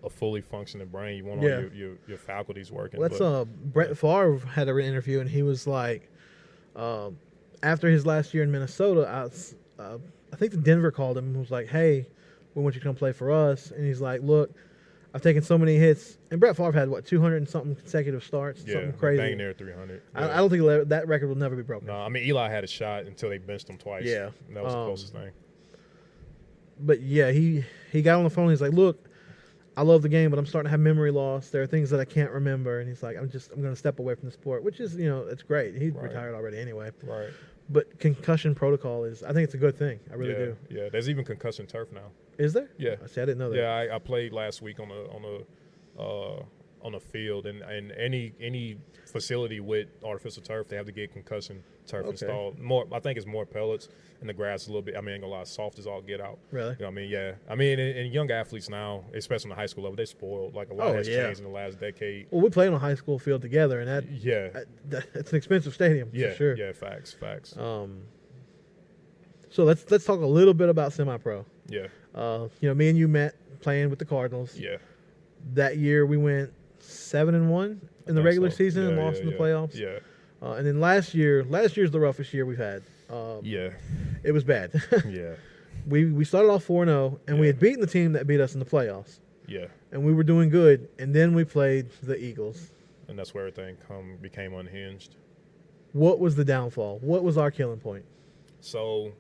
a fully functioning brain. You want all your faculties working. Well, Brett Favre had an interview, and he was like, after his last year in Minnesota, I think the Denver called him and was like, hey, we want you to come play for us. And he's like, look, I've taken so many hits. And Brett Favre had, 200 and something consecutive starts? Yeah, something crazy. Bang near 300. Yeah. I don't think that record will never be broken. No, I mean, Eli had a shot until they benched him twice. Yeah. And that was the closest thing. But, yeah, he got on the phone. He's like, look, I love the game, but I'm starting to have memory loss. There are things that I can't remember. And he's like, I'm going to step away from the sport, which is, it's great. He's retired already anyway. Right. But concussion protocol I think it's a good thing. I really do. Yeah, there's even concussion turf now. Is there? Yeah. See, I didn't know that. Yeah, I played last week on on the field, and any facility with artificial turf, they have to get concussion turf installed. I think it's more pellets, and the grass is a little bit. I mean, ain't gonna lie, soft as all get out. Really? You know what I mean? Yeah. I mean, and young athletes now, especially on the high school level, they're spoiled. Like a lot has changed in the last decade. Well, we played on a high school field together, and it's an expensive stadium for sure. Yeah, facts. So let's talk a little bit about semi-pro. Yeah. Me and you met playing with the Cardinals. Yeah. That year we went 7-1 in the regular season and lost in the playoffs. Yeah. And then last year's the roughest year we've had. It was bad. Yeah. We started off 4-0, and we had beaten the team that beat us in the playoffs. Yeah. And we were doing good, and then we played the Eagles. And that's where everything became unhinged. What was the downfall? What was our killing point? So,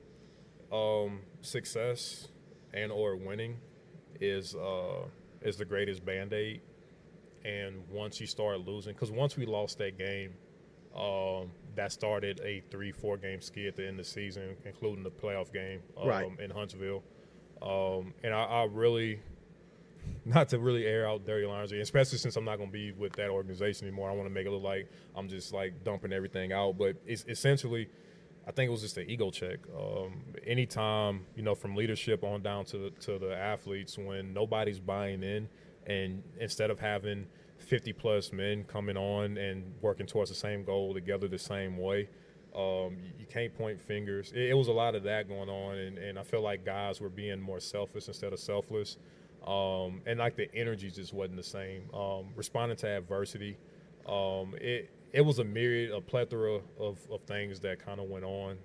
success and or winning is the greatest Band-Aid. And once you start losing, because once we lost that game, that started a 3-4 game skid at the end of the season, including the playoff game in Huntsville. And I really, not to really air out dirty laundry, especially since I'm not going to be with that organization anymore. I want to make it look like I'm just like dumping everything out. But it's essentially, I think it was just an ego check. Anytime, from leadership on down to the athletes, when nobody's buying in, and instead of having 50-plus men coming on and working towards the same goal together the same way, you can't point fingers. It was a lot of that going on, and I feel like guys were being more selfish instead of selfless. And like the energy just wasn't the same. Responding to adversity, it was a plethora of things that kind of went on.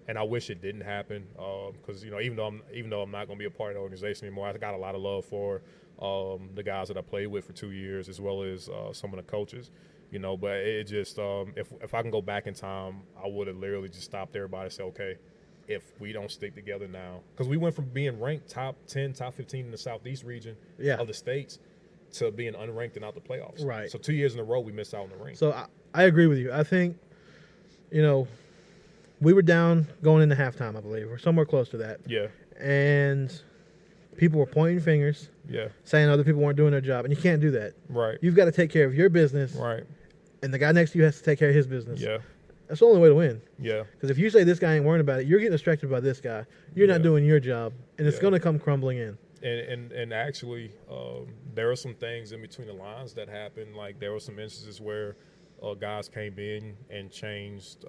And I wish it didn't happen because even though I'm not going to be a part of the organization anymore, I got a lot of love for the guys that I played with for 2 years, as well as some of the coaches. But it just if I can go back in time, I would have literally just stopped everybody and said, okay, if we don't stick together now, because we went from being ranked top 10, top 15 in the Southeast region of the states to being unranked and out the playoffs. Right. So 2 years in a row, we missed out on the ring. So I agree with you. I think, we were down going into halftime, I believe, or somewhere close to that. Yeah. And people were pointing fingers. Yeah. Saying other people weren't doing their job, and you can't do that. Right. You've got to take care of your business. Right. And the guy next to you has to take care of his business. Yeah. That's the only way to win. Yeah. Because if you say this guy ain't worrying about it, you're getting distracted by this guy. You're not doing your job, and it's going to come crumbling in. And actually, there are some things in between the lines that happened. Like there were some instances where guys came in and changed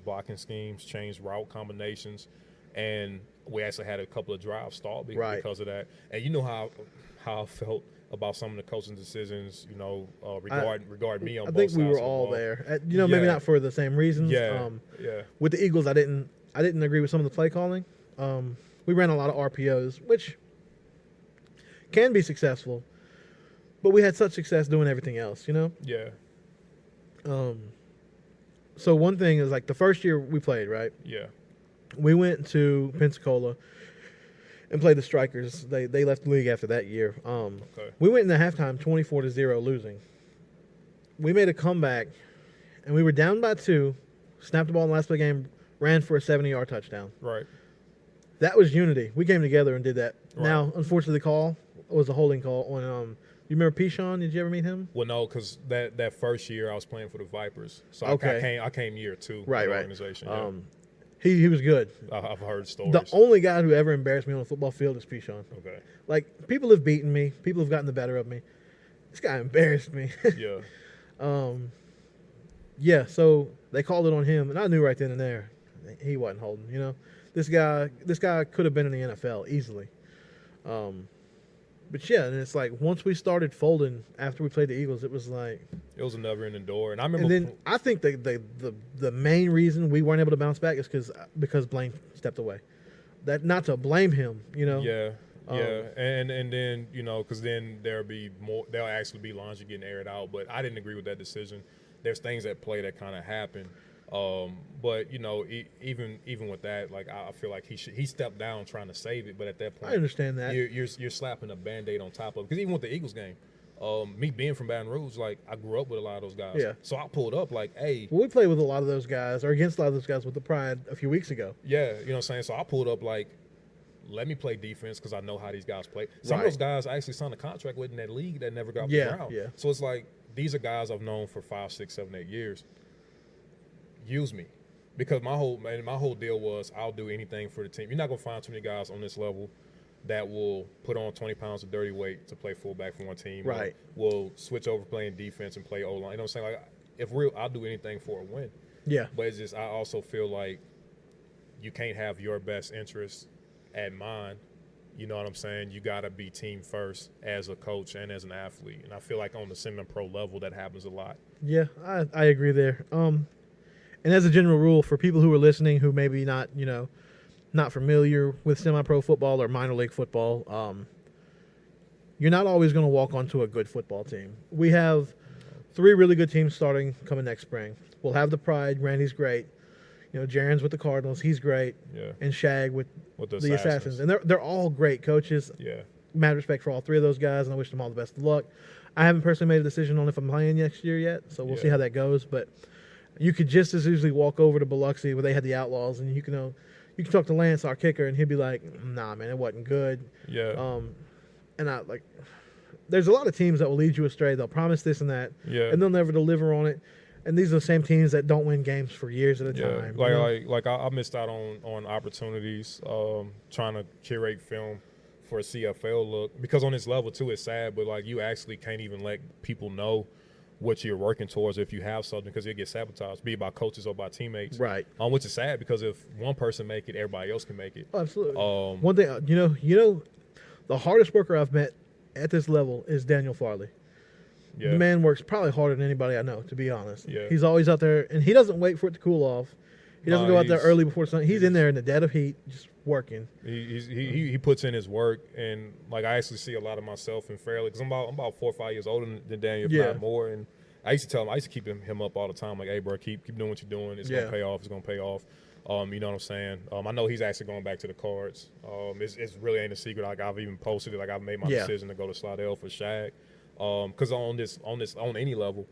blocking schemes, changed route combinations, and we actually had a couple of drives stalled because of that. And you know how I felt about some of the coaching decisions, regarding me on both sides. I think we were all there. Maybe not for the same reasons. Yeah. With the Eagles, I didn't agree with some of the play calling. We ran a lot of RPOs, which can be successful, but we had such success doing everything else, Yeah. So one thing is, like, the first year we played, right? Yeah. We went to Pensacola and played the Strikers. They left the league after that year. We went into halftime 24-0 losing. We made a comeback, and we were down by 2, snapped the ball in the last play game, ran for a 70-yard touchdown. Right. That was unity. We came together and did that. Right. Now, unfortunately, the call was a holding call on you remember Pichon? Did you ever meet him? Well, no, because that first year I was playing for the Vipers, so I came year 2 right, the right. organization. Yeah. He was good. I've heard stories. The only guy who ever embarrassed me on a football field is Pichon. Okay. Like, people have beaten me. People have gotten the better of me. This guy embarrassed me. Yeah. So they called it on him, and I knew right then and there he wasn't holding. This guy could have been in the NFL easily. But yeah, and it's like once we started folding after we played the Eagles, it was like it was a never-ending door. And I remember. And then I think the main reason we weren't able to bounce back is because Blaine stepped away. That not to blame him, Yeah. And then because then there'll actually be laundry getting aired out. But I didn't agree with that decision. There's things at play that kind of happen. But even with that, like I feel like he stepped down trying to save it, but at that point, I understand that you're slapping a Band-Aid on top of it. Because even with the Eagles game, me being from Baton Rouge, like I grew up with a lot of those guys. Yeah. So I pulled up like, hey. Well, we played with a lot of those guys, or against a lot of those guys with the Pride a few weeks ago. Yeah, you know what I'm saying. So I pulled up like, let me play defense because I know how these guys play. Some of Right. those guys I actually signed a contract with in that league that never got off Yeah, the ground. yeah. So it's like these are guys I've known for 5, 6, 7, 8 years. Use me. Because my whole deal was I'll do anything for the team. You're not gonna find too many guys on this level that will put on 20 pounds of dirty weight to play fullback for one team. Right. Will switch over playing defense and play O-line. You know what I'm saying? Like I'll do anything for a win. Yeah. But it's just I also feel like you can't have your best interests at mind. You know what I'm saying? You got to be team first as a coach and as an athlete. And I feel like on the semi-pro level that happens a lot. Yeah, I agree there. And as a general rule, for people who are listening who maybe not, not familiar with semi-pro football or minor league football, you're not always going to walk onto a good football team. We have 3 really good teams starting coming next spring. We'll have the Pride. Randy's great. Jaren's with the Cardinals. He's great. Yeah. And Shag with the Assassins. And they're all great coaches. Yeah. Mad respect for all 3 of those guys, and I wish them all the best of luck. I haven't personally made a decision on if I'm playing next year yet, so we'll see how that goes. But you could just as easily walk over to Biloxi where they had the Outlaws, and you can talk to Lance, our kicker, and he'll be like, "Nah, man, it wasn't good." Yeah. And there's a lot of teams that will lead you astray. They'll promise this and that, and they'll never deliver on it. And these are the same teams that don't win games for years at a time. Like I missed out on opportunities trying to curate film for a CFL look because on this level too, it's sad, but like you actually can't even let people know what you're working towards if you have something because you'll get sabotaged, be it by coaches or by teammates. Right. Which is sad because if one person make it, everybody else can make it. Oh, absolutely. One thing, the hardest worker I've met at this level is Daniel Farley. Yeah. The man works probably harder than anybody I know, to be honest. Yeah. He's always out there, and he doesn't wait for it to cool off. He doesn't go out there early before sun. He's in there in the dead of heat, just working. He puts in his work, and like I actually see a lot of myself in Fairleigh because I'm about 4 or 5 years older than Daniel, if not more. And I used to tell him, I used to keep him up all the time, like, "Hey, bro, keep doing what you're doing. It's gonna pay off. It's gonna pay off." You know what I'm saying? I know he's actually going back to the Cards. It's really ain't a secret. Like I've even posted it. Like I've made my decision to go to Slidell for Shag. Because on any level,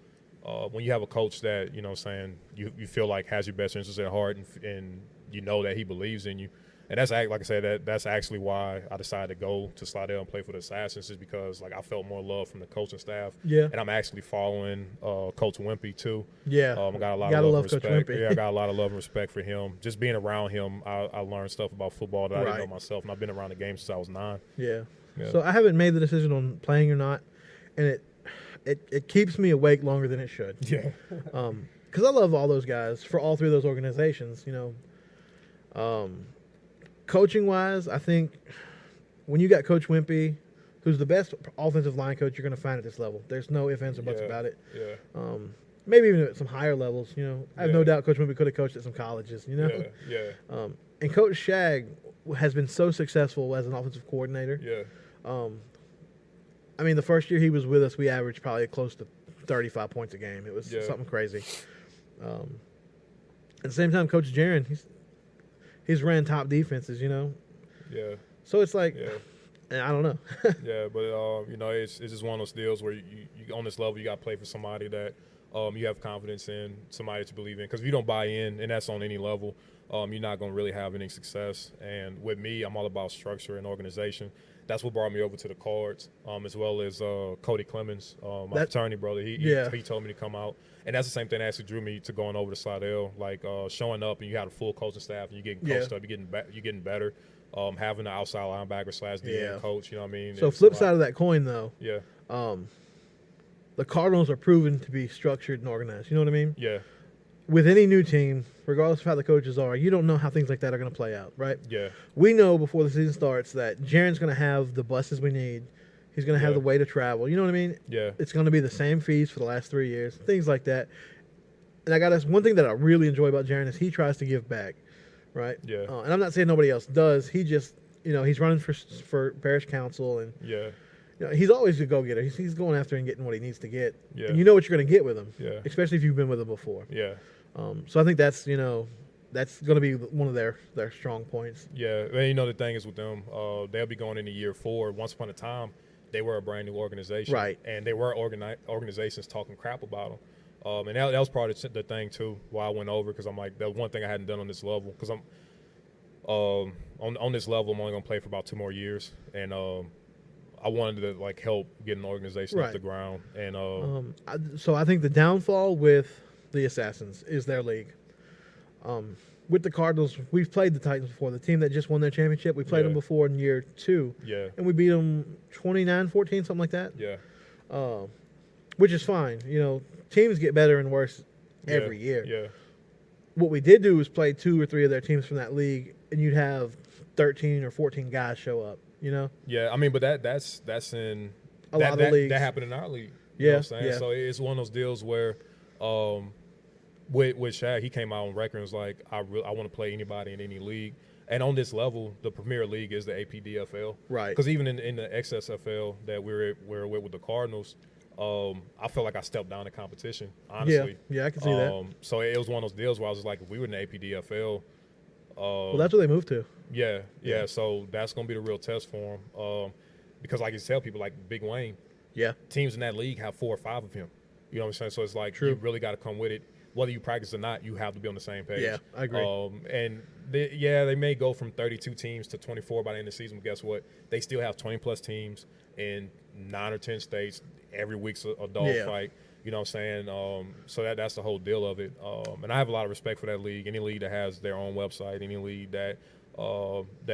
when you have a coach that you you feel like has your best interests at heart and you know that he believes in you, and that's like I said that's actually why I decided to go to Slidell and play for the Assassins is because like I felt more love from the coaching staff. Yeah. And I'm actually following Coach Wimpy too. Yeah. I got a lot of love and respect. Yeah, I got a lot of love and respect for him. Just being around him, I learned stuff about football that I didn't know myself, and I've been around the game since I was 9. Yeah. So I haven't made the decision on playing or not. And it keeps me awake longer than it should. Yeah. Because I love all those guys for all 3 of those organizations. Coaching wise, I think when you got Coach Wimpy, who's the best offensive line coach you're going to find at this level, there's no ifs, ands, or buts about it. Yeah. Maybe even at some higher levels. I have no doubt Coach Wimpy could have coached at some colleges. Yeah. And Coach Shag has been so successful as an offensive coordinator. Yeah. I mean, the first year he was with us, we averaged probably close to 35 points a game. It was something crazy. At the same time, Coach Jaren, he's ran top defenses, Yeah. So it's like, I don't know. Yeah, but it's just one of those deals where you on this level you got to play for somebody that you have confidence in, somebody that you believe in. Because if you don't buy in, and that's on any level, you're not going to really have any success. And with me, I'm all about structure and organization. That's what brought me over to the Cards, as well as Cody Clemens, my fraternity brother. He told me to come out. And that's the same thing that actually drew me to going over to Slidell, like showing up and you have a full coaching staff and you're getting coached up, you're getting better. Having an outside linebacker / DN coach, you know what I mean? So flip side of that coin, though. Yeah. The Cardinals are proven to be structured and organized. You know what I mean? Yeah. With any new team, regardless of how the coaches are, you don't know how things like that are going to play out, right? Yeah. We know before the season starts that Jaren's going to have the buses we need. He's going to have the way to travel. You know what I mean? Yeah. It's going to be the same fees for the last 3 years, things like that. And I got this one thing that I really enjoy about Jaren is he tries to give back, right? Yeah. And I'm not saying nobody else does. He just, he's running for parish council and he's always a go-getter. He's going after and getting what he needs to get. Yeah. And you know what you're going to get with him. Yeah. Especially if you've been with him before. Yeah. So I think that's that's going to be one of their strong points. Yeah, and the thing is with them, they'll be going into year 4. Once upon a time, they were a brand new organization, right? And they were organizations talking crap about them, and that was part of the thing too. Why I went over because I'm like that one thing I hadn't done on this level because on this level, I'm only gonna play for about 2 more years, and I wanted to like help get an organization off Right. the ground. And So I think the downfall with the Assassins is their league. With the Cardinals, we've played the Titans before. The team that just won their championship, we played Yeah. them before in year 2, yeah, and we beat them 29-14, something like that. yeah, Which is fine. You know, teams get better and worse every year. Yeah, What we did do was play 2 or 3 of their teams from that league, and you'd have 13 or 14 guys show up. You know, yeah. I mean, but that's in a lot of the leagues. that happened in our league. You know Yeah, what I'm saying? yeah. So it's one of those deals where, with Shaq, he came out on record and was like, I want to play anybody in any league. And on this level, the premier league is the APDFL. Right. Because even in the XSFL that we're with the Cardinals, I felt like I stepped down the competition, honestly. Yeah, I can see that. So it was one of those deals where I was just like, if we were in the APDFL, Well, that's what they moved to. yeah. So that's going to be the real test for him. Because like you tell people, like Big Wayne, Yeah. teams in that league have 4 or 5 of him. You know what I'm saying? So it's like True. you really got to come with it. Whether you practice or not, you have to be on the same page. Yeah, I agree. And they may go from 32 teams to 24 by the end of the season, but guess what? They still have 20-plus teams in 9 or 10 states. Every week's a dogfight. You know what I'm saying? So that's the whole deal of it. And I have a lot of respect for that league. Any league that has their own website, any league that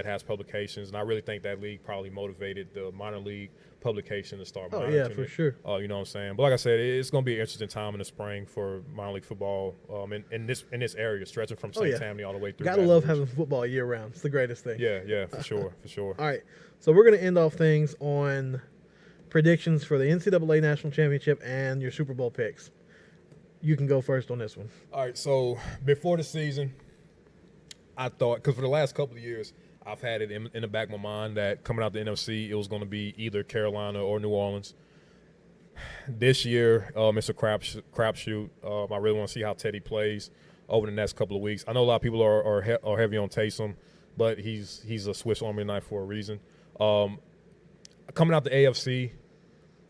has publications. And I really think that league probably motivated the minor league publication to start monitoring yeah, for it. sure. You know what I'm saying? But like I said, it's going to be an interesting time in the spring for minor league football in this area, stretching from St. Tammany all the way through. Gotta Baton love Rouge. having football year round. It's the greatest thing. Yeah, for sure. All right, so we're going to end off things on predictions for the NCAA National Championship and your Super Bowl picks. You can go first on this one. All right, so before the season, I thought, because for the last couple of years, I've had it in the back of my mind that coming out the NFC, it was going to be either Carolina or New Orleans. This year, it's a crapshoot. I really want to see how Teddy plays over the next couple of weeks. I know a lot of people are heavy on Taysom, but he's a Swiss Army knife for a reason. Coming out the AFC,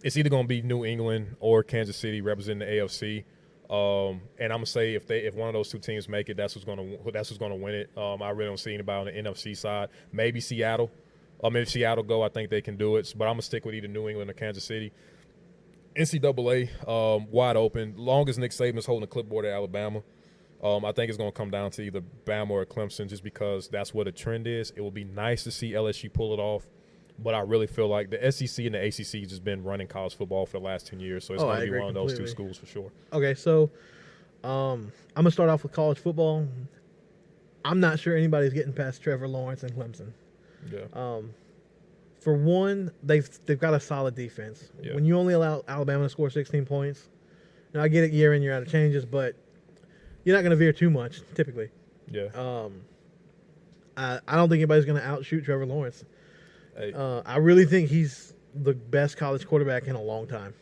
it's either going to be New England or Kansas City representing the AFC. And I'm gonna say if one of those 2 teams make it, that's who's gonna win it. I really don't see anybody on the NFC side. Maybe Seattle. If Seattle go, I think they can do it. But I'm gonna stick with either New England or Kansas City. NCAA wide open. Long as Nick Saban's holding the clipboard at Alabama, I think it's gonna come down to either Bama or Clemson, just because that's what the trend is. It would be nice to see LSU pull it off. But I really feel like the SEC and the ACC has just been running college football for the last 10 years. So it's going to be one of those 2 schools for sure. Okay, so I'm going to start off with college football. I'm not sure anybody's getting past Trevor Lawrence and Clemson. Yeah. For one, they've got a solid defense. Yeah. When you only allow Alabama to score 16 points, now I get it year in, year out of changes, but you're not going to veer too much, typically. Yeah. I don't think anybody's going to outshoot Trevor Lawrence. Hey, I really think he's the best college quarterback in a long time.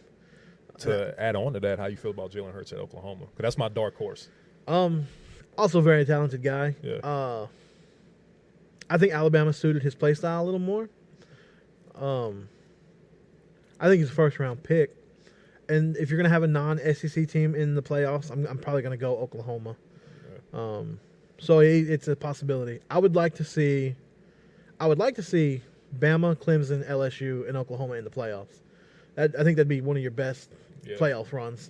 to add on to that, how you feel about Jalen Hurts at Oklahoma? Because that's my dark horse. Also a very talented guy. Yeah. I think Alabama suited his play style a little more. I think he's a first-round pick. And if you're going to have a non-SEC team in the playoffs, I'm probably going to go Oklahoma. Yeah. So it's a possibility. I would like to see Bama, Clemson, LSU, and Oklahoma in the playoffs. I think that'd be one of your best playoff runs.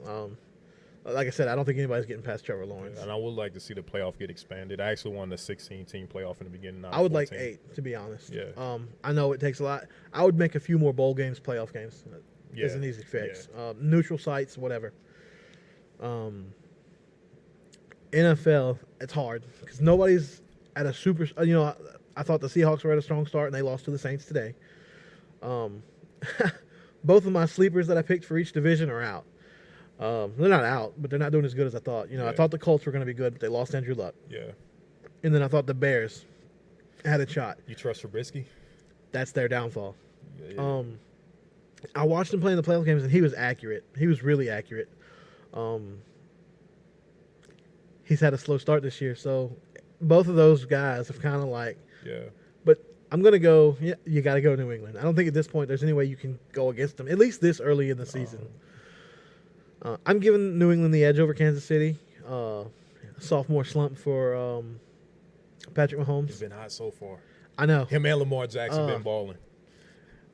Like I said, I don't think anybody's getting past Trevor Lawrence. And I would like to see the playoff get expanded. I actually wanted a 16-team playoff in the beginning. I would like 8, to be honest. Yeah. I know it takes a lot. I would make a few more bowl games, playoff games. It's an easy fix. Yeah. Neutral sites, whatever. NFL, it's hard because nobody's at a super. I thought the Seahawks were at a strong start and they lost to the Saints today. Both of my sleepers that I picked for each division are out. They're not out, but they're not doing as good as I thought. I thought the Colts were going to be good, but they lost Andrew Luck. Yeah. And then I thought the Bears had a shot. You trust Trubisky? That's their downfall. Yeah. I watched him play in the playoff games, and he was accurate. He was really accurate. He's had a slow start this year, so both of those guys have kind of like. Yeah. But I'm going to go. Yeah, you got to go New England. I don't think at this point there's any way you can go against them, at least this early in the season. I'm giving New England the edge over Kansas City. Sophomore slump for Patrick He's Mahomes. been hot so far. I know. Him and Lamar Jackson been balling.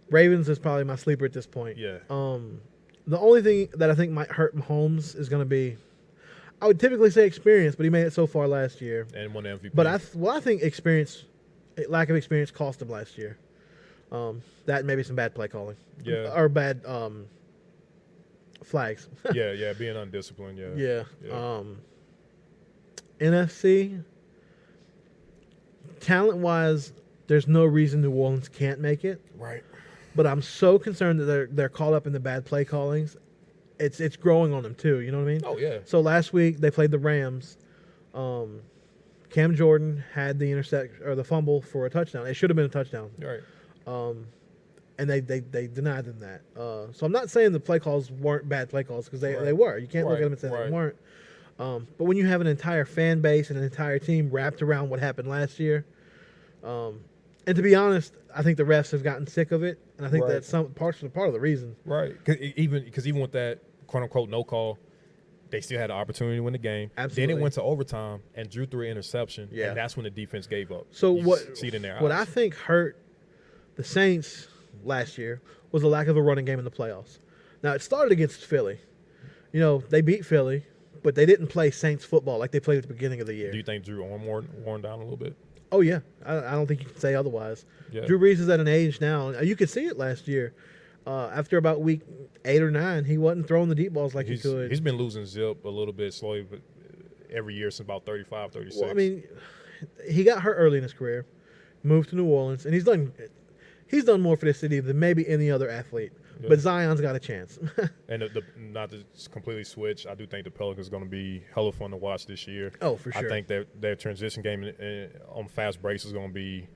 Ravens is probably my sleeper at this point. Yeah. The only thing that I think might hurt Mahomes is going to be, I would typically say experience, but he made it so far last year. And won the MVP. But I think lack of experience cost him last year. That and maybe some bad play calling. Yeah. Or bad flags. yeah, being undisciplined, yeah. Yeah. NFC, talent-wise, there's no reason New Orleans can't make it. Right. But I'm so concerned that they're caught up in the bad play callings. It's growing on them too. You know what I mean? Oh yeah. So last week they played the Rams. Cam Jordan had the the fumble for a touchdown. It should have been a touchdown. Right. And they denied them that. So I'm not saying the play calls weren't bad play calls because they were. You can't look at them and say they weren't. But when you have an entire fan base and an entire team wrapped around what happened last year, and to be honest, I think the refs have gotten sick of it, and I think that's part of the reason. Right. Because even with that quote unquote no call, they still had the opportunity to win the game. Absolutely. Then it went to overtime and Drew threw an interception. Yeah. And that's when the defense gave up. So you what? See it in their what eyes. I think hurt the Saints last year was the lack of a running game in the playoffs. Now it started against Philly. You know, they beat Philly, but they didn't play Saints football like they played at the beginning of the year. Do you think Drew arm worn down a little bit? Oh yeah, I don't think you can say otherwise. Yeah. Drew Brees is at an age now. You could see it last year. After about week 8 or 9, he wasn't throwing the deep balls like he could. He's been losing zip a little bit slowly, but every year since about 35, 36. Well, I mean, he got hurt early in his career, moved to New Orleans, and he's done more for this city than maybe any other athlete. Yeah. But Zion's got a chance. And not to completely switch, I do think the Pelicans are going to be hella fun to watch this year. Oh, for sure. I think their transition game on fast breaks is going to be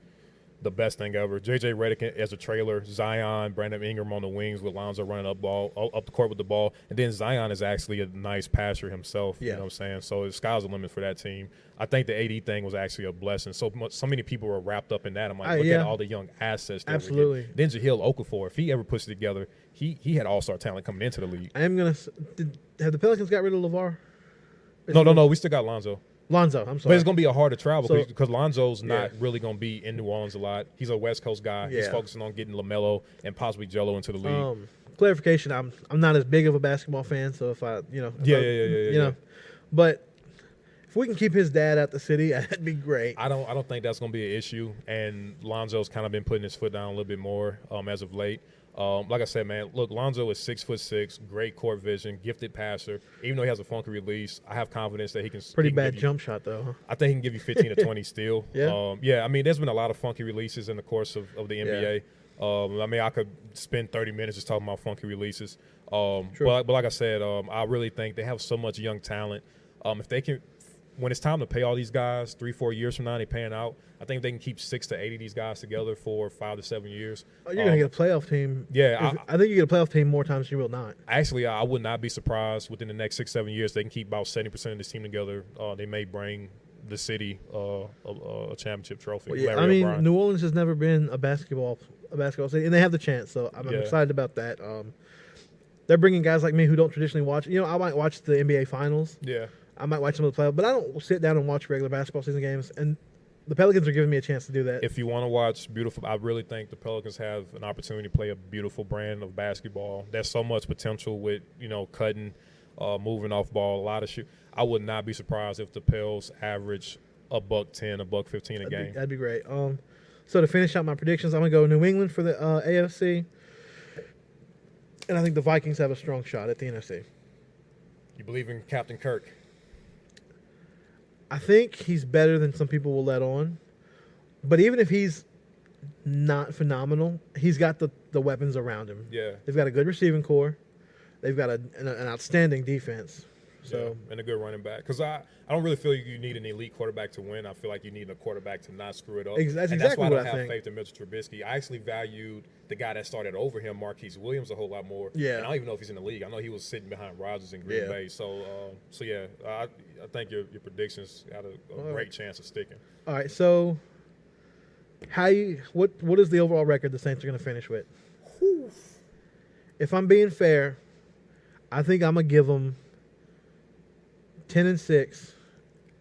the best thing ever. J.J. Redick as a trailer, Zion, Brandon Ingram on the wings with Lonzo running up the court with the ball. And then Zion is actually a nice passer himself. Yeah. You know what I'm saying? So the sky's the limit for that team. I think the AD thing was actually a blessing. So many people were wrapped up in that. I'm like, look at all the young assets. Absolutely. Then Jahlil Okafor, if he ever puts it together, he had all-star talent coming into the league. I am going to – have the Pelicans got rid of LeVar? No. We still got Lonzo. Lonzo, I'm sorry. But it's going to be a harder travel because Lonzo's not really going to be in New Orleans a lot. He's a West Coast guy. Yeah. He's focusing on getting LaMelo and possibly Jello into the league. Clarification, I'm not as big of a basketball fan, so if I, Yeah. But if we can keep his dad out the city, that'd be great. I don't think that's going to be an issue, and Lonzo's kind of been putting his foot down a little bit more as of late. Like I said, man, look, Lonzo is 6'6", great court vision, gifted passer. Even though he has a funky release, I have confidence that he can. Pretty bad jump shot, though. Huh? I think he can give you 15 to 20 still. Yeah. I mean, there's been a lot of funky releases in the course of the NBA. Yeah. I mean, I could spend 30 minutes just talking about funky releases. But like I said, I really think they have so much young talent. If they can, when it's time to pay all these guys, 3-4 years from now, they paying out. I think they can keep 6 to 8 of these guys together for 5 to 7 years. Oh, you're gonna get a playoff team. Yeah, I think you get a playoff team more times than you will not. Actually, I would not be surprised within the next 6-7 years they can keep about 70% of this team together. They may bring the city a championship trophy. Well, yeah, I mean, New Orleans has never been a basketball city, and they have the chance. So I'm excited about that. They're bringing guys like me who don't traditionally watch. You know, I might watch the NBA Finals. Yeah. I might watch some of the playoffs, but I don't sit down and watch regular basketball season games. And the Pelicans are giving me a chance to do that. If you want to watch beautiful, I really think the Pelicans have an opportunity to play a beautiful brand of basketball. There's so much potential with, cutting, moving off ball, a lot of shoot. I would not be surprised if the Pels average $110, $115 a game. That'd be great. So to finish out my predictions, I'm going to go New England for the AFC. And I think the Vikings have a strong shot at the NFC. You believe in Captain Kirk? I think he's better than some people will let on. But even if he's not phenomenal, he's got the weapons around him. Yeah. They've got a good receiving core. They've got an outstanding defense. So and a good running back. Because I don't really feel you need an elite quarterback to win. I feel like you need a quarterback to not screw it up. That's exactly what I don't think. Have faith in Mitchell Trubisky. I actually valued the guy that started over him, Marquise Williams, a whole lot more. Yeah. And I don't even know if he's in the league. I know he was sitting behind Rodgers in Green Bay. So I think your predictions got a great chance of sticking. All right. So what is the overall record the Saints are going to finish with? Whew. If I'm being fair, I think I'm going to give them 10-6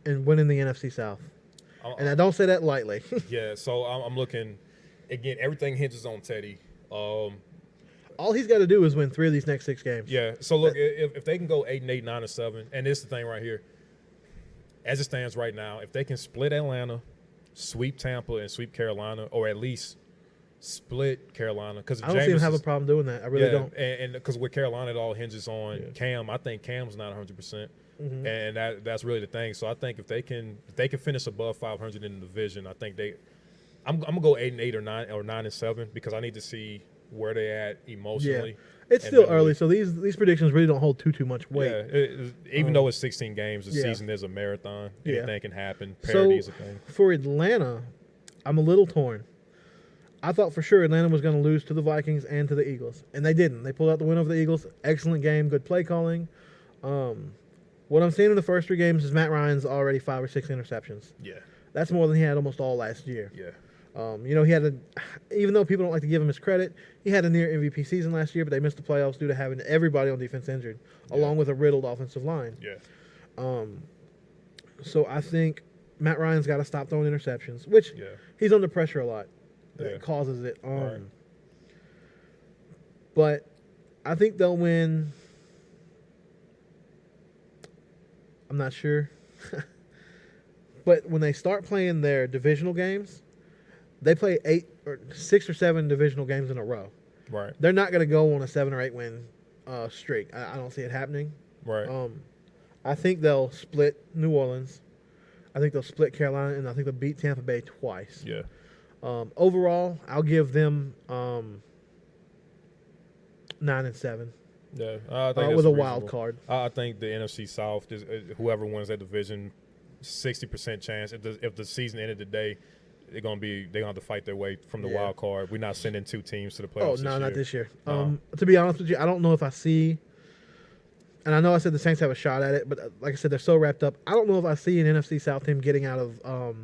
and winning the NFC South. And I don't say that lightly. Yeah, so I'm looking again. Everything hinges on Teddy. All he's got to do is win 3 of these next 6 games. Yeah. So look, if they can go 8-8, 9-7, and this is the thing right here. As it stands right now, if they can split Atlanta, sweep Tampa, and sweep Carolina, or at least split Carolina, because I don't see him have a problem doing that. I really don't. And because with Carolina, it all hinges on Cam. I think Cam's not 100%, and that's really the thing. So I think if they can finish above 500 in the division, I think I'm gonna go 8-8 or 9-7 because I need to see where they at emotionally. Yeah. It's still early, so these predictions really don't hold too much weight. Yeah, even though it's 16 games, the season is a marathon. Anything can happen. Parity is a thing. For Atlanta, I'm a little torn. I thought for sure Atlanta was going to lose to the Vikings and to the Eagles, and they didn't. They pulled out the win over the Eagles. Excellent game, good play calling. What I'm seeing in the first 3 games is Matt Ryan's already 5 or 6 interceptions. Yeah. That's more than he had almost all last year. Yeah. He had even though people don't like to give him his credit, he had a near MVP season last year, but they missed the playoffs due to having everybody on defense injured, along with a riddled offensive line. Yeah. So I think Matt Ryan's got to stop throwing interceptions, which he's under pressure a lot. That causes it. Right. But I think they'll win. I'm not sure. But when they start playing their divisional games, they play 6 or 7 divisional games in a row. Right. They're not going to go on a 7 or 8 win streak. I don't see it happening. Right. I think they'll split New Orleans. I think they'll split Carolina, and I think they'll beat Tampa Bay twice. Yeah. Overall, I'll give them 9-7. Yeah, I think with a wild card. I think the NFC South is whoever wins that division, 60% chance. If the season ended today, they're gonna have to fight their way from the wild card. We're not sending 2 teams to the playoffs. Oh no, not this year. No. To be honest with you, I don't know if I see. And I know I said the Saints have a shot at it, but like I said, they're so wrapped up. I don't know if I see an NFC South team getting out of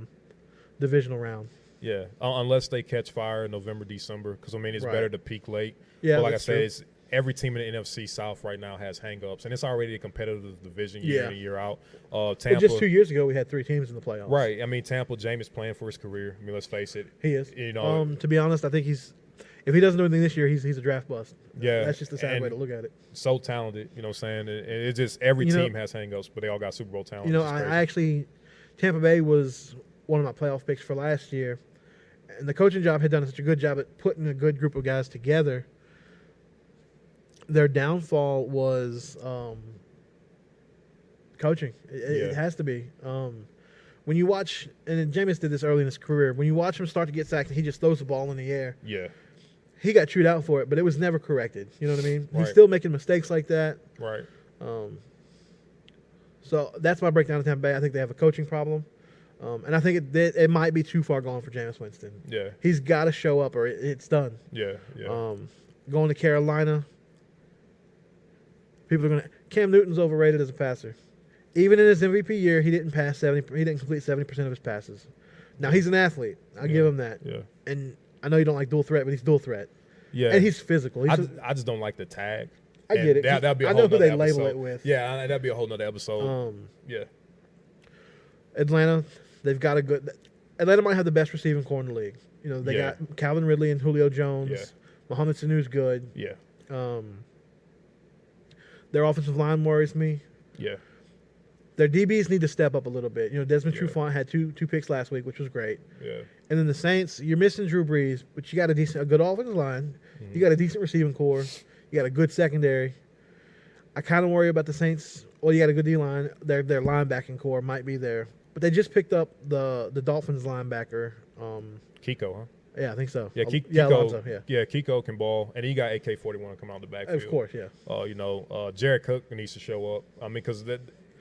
divisional round. Yeah, unless they catch fire in November, December, because it's better to peak late. Yeah, but like I that's said, true. it's every team in the NFC South right now has hang-ups, and it's already a competitive division year in and year out. Tampa, well, just 2 years ago, we had 3 teams in the playoffs. Right. Tampa, Jameis playing for his career. Let's face it. He is. To be honest, I think if he doesn't do anything this year, he's a draft bust. Yeah. That's just the sad way to look at it. So talented, you know what I'm saying? It's just every team has hang-ups, but they all got Super Bowl talent. Tampa Bay was one of my playoff picks for last year, and the coaching job had done such a good job at putting a good group of guys together. Their downfall was coaching. It has to be. When you watch, and Jameis did this early in his career, when you watch him start to get sacked and he just throws the ball in the air. Yeah. He got chewed out for it, but it was never corrected. You know what I mean? Right. He's still making mistakes like that. Right. So that's my breakdown of Tampa Bay. I think they have a coaching problem. And I think it might be too far gone for Jameis Winston. Yeah. He's got to show up or it's done. Yeah. Yeah. Going to Carolina, people are going to – Cam Newton's overrated as a passer. Even in his MVP year, he didn't complete 70% of his passes. Now, he's an athlete. I'll give him that. Yeah. And I know you don't like dual threat, but he's dual threat. Yeah. And he's physical. I just don't like the tag. I get it. That'd be a I whole know who they nother label episode. it with. Yeah, that'd be a whole nother episode. Yeah. Atlanta, they've got a good – Atlanta might have the best receiving core in the league. They got Calvin Ridley and Julio Jones. Yeah. Mohamed Sanu's good. Yeah. Their offensive line worries me. Yeah. Their DBs need to step up a little bit. Desmond Trufant had two picks last week, which was great. Yeah. And then the Saints, you're missing Drew Brees, but you got a good offensive line. Mm-hmm. You got a decent receiving core. You got a good secondary. I kind of worry about the Saints. Well, you got a good D-line. Their linebacking core might be there. But they just picked up the Dolphins linebacker. Kiko, huh? Yeah, I think so. Yeah, Kiko. Alonso, yeah, Kiko can ball, and he got AK-41 come out of the backfield. Of course, yeah. Jared Cook needs to show up. Because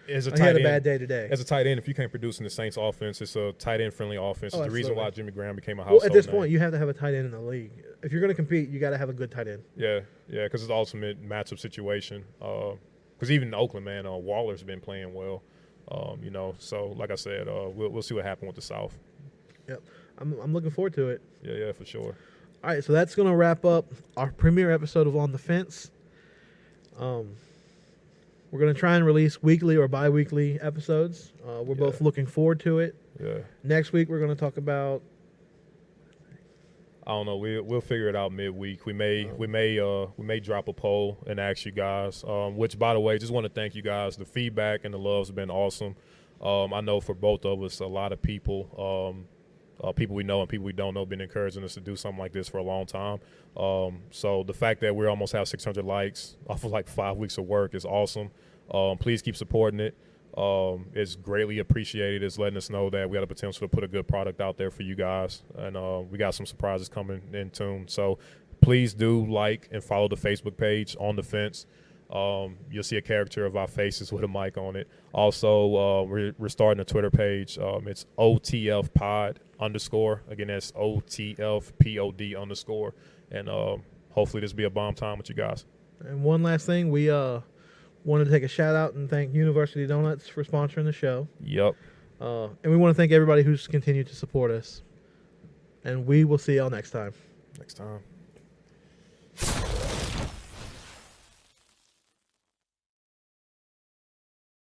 as a tight he had end, a bad day today. As a tight end, if you can't produce in the Saints' offense, it's a tight end friendly offense. It's the reason why Jimmy Graham became a household at this name. point, you have to have a tight end in the league. If you're going to compete, you got to have a good tight end. Yeah, because it's the ultimate matchup situation. Because even in Oakland, man, Waller's been playing well. So like I said, we'll see what happens with the South. Yep, I'm looking forward to it. Yeah, for sure. All right, so that's going to wrap up our premiere episode of On the Fence. We're going to try and release weekly or bi-weekly episodes. We're both looking forward to it. Yeah. Next week, we're going to talk about... I don't know. We'll figure it out midweek. We may drop a poll and ask you guys. Which, by the way, just want to thank you guys. The feedback and the love's been awesome. I know for both of us, a lot of people, people we know and people we don't know, been encouraging us to do something like this for a long time. So the fact that we almost have 600 likes off of like 5 weeks of work is awesome. Please keep supporting it. It's greatly appreciated. It's letting us know that we have the potential to put a good product out there for you guys. And we got some surprises coming in soon. So please do like and follow the Facebook page On the Fence. You'll see a caricature of our faces with a mic on it. Also, we're starting a Twitter page. It's OTF Pod _. Again, that's OTF POD _. And hopefully this will be a bomb time with you guys. And one last thing, we wanted to take a shout out and thank University Donuts for sponsoring the show. Yep. And we want to thank everybody who's continued to support us. And we will see y'all next time. Next time.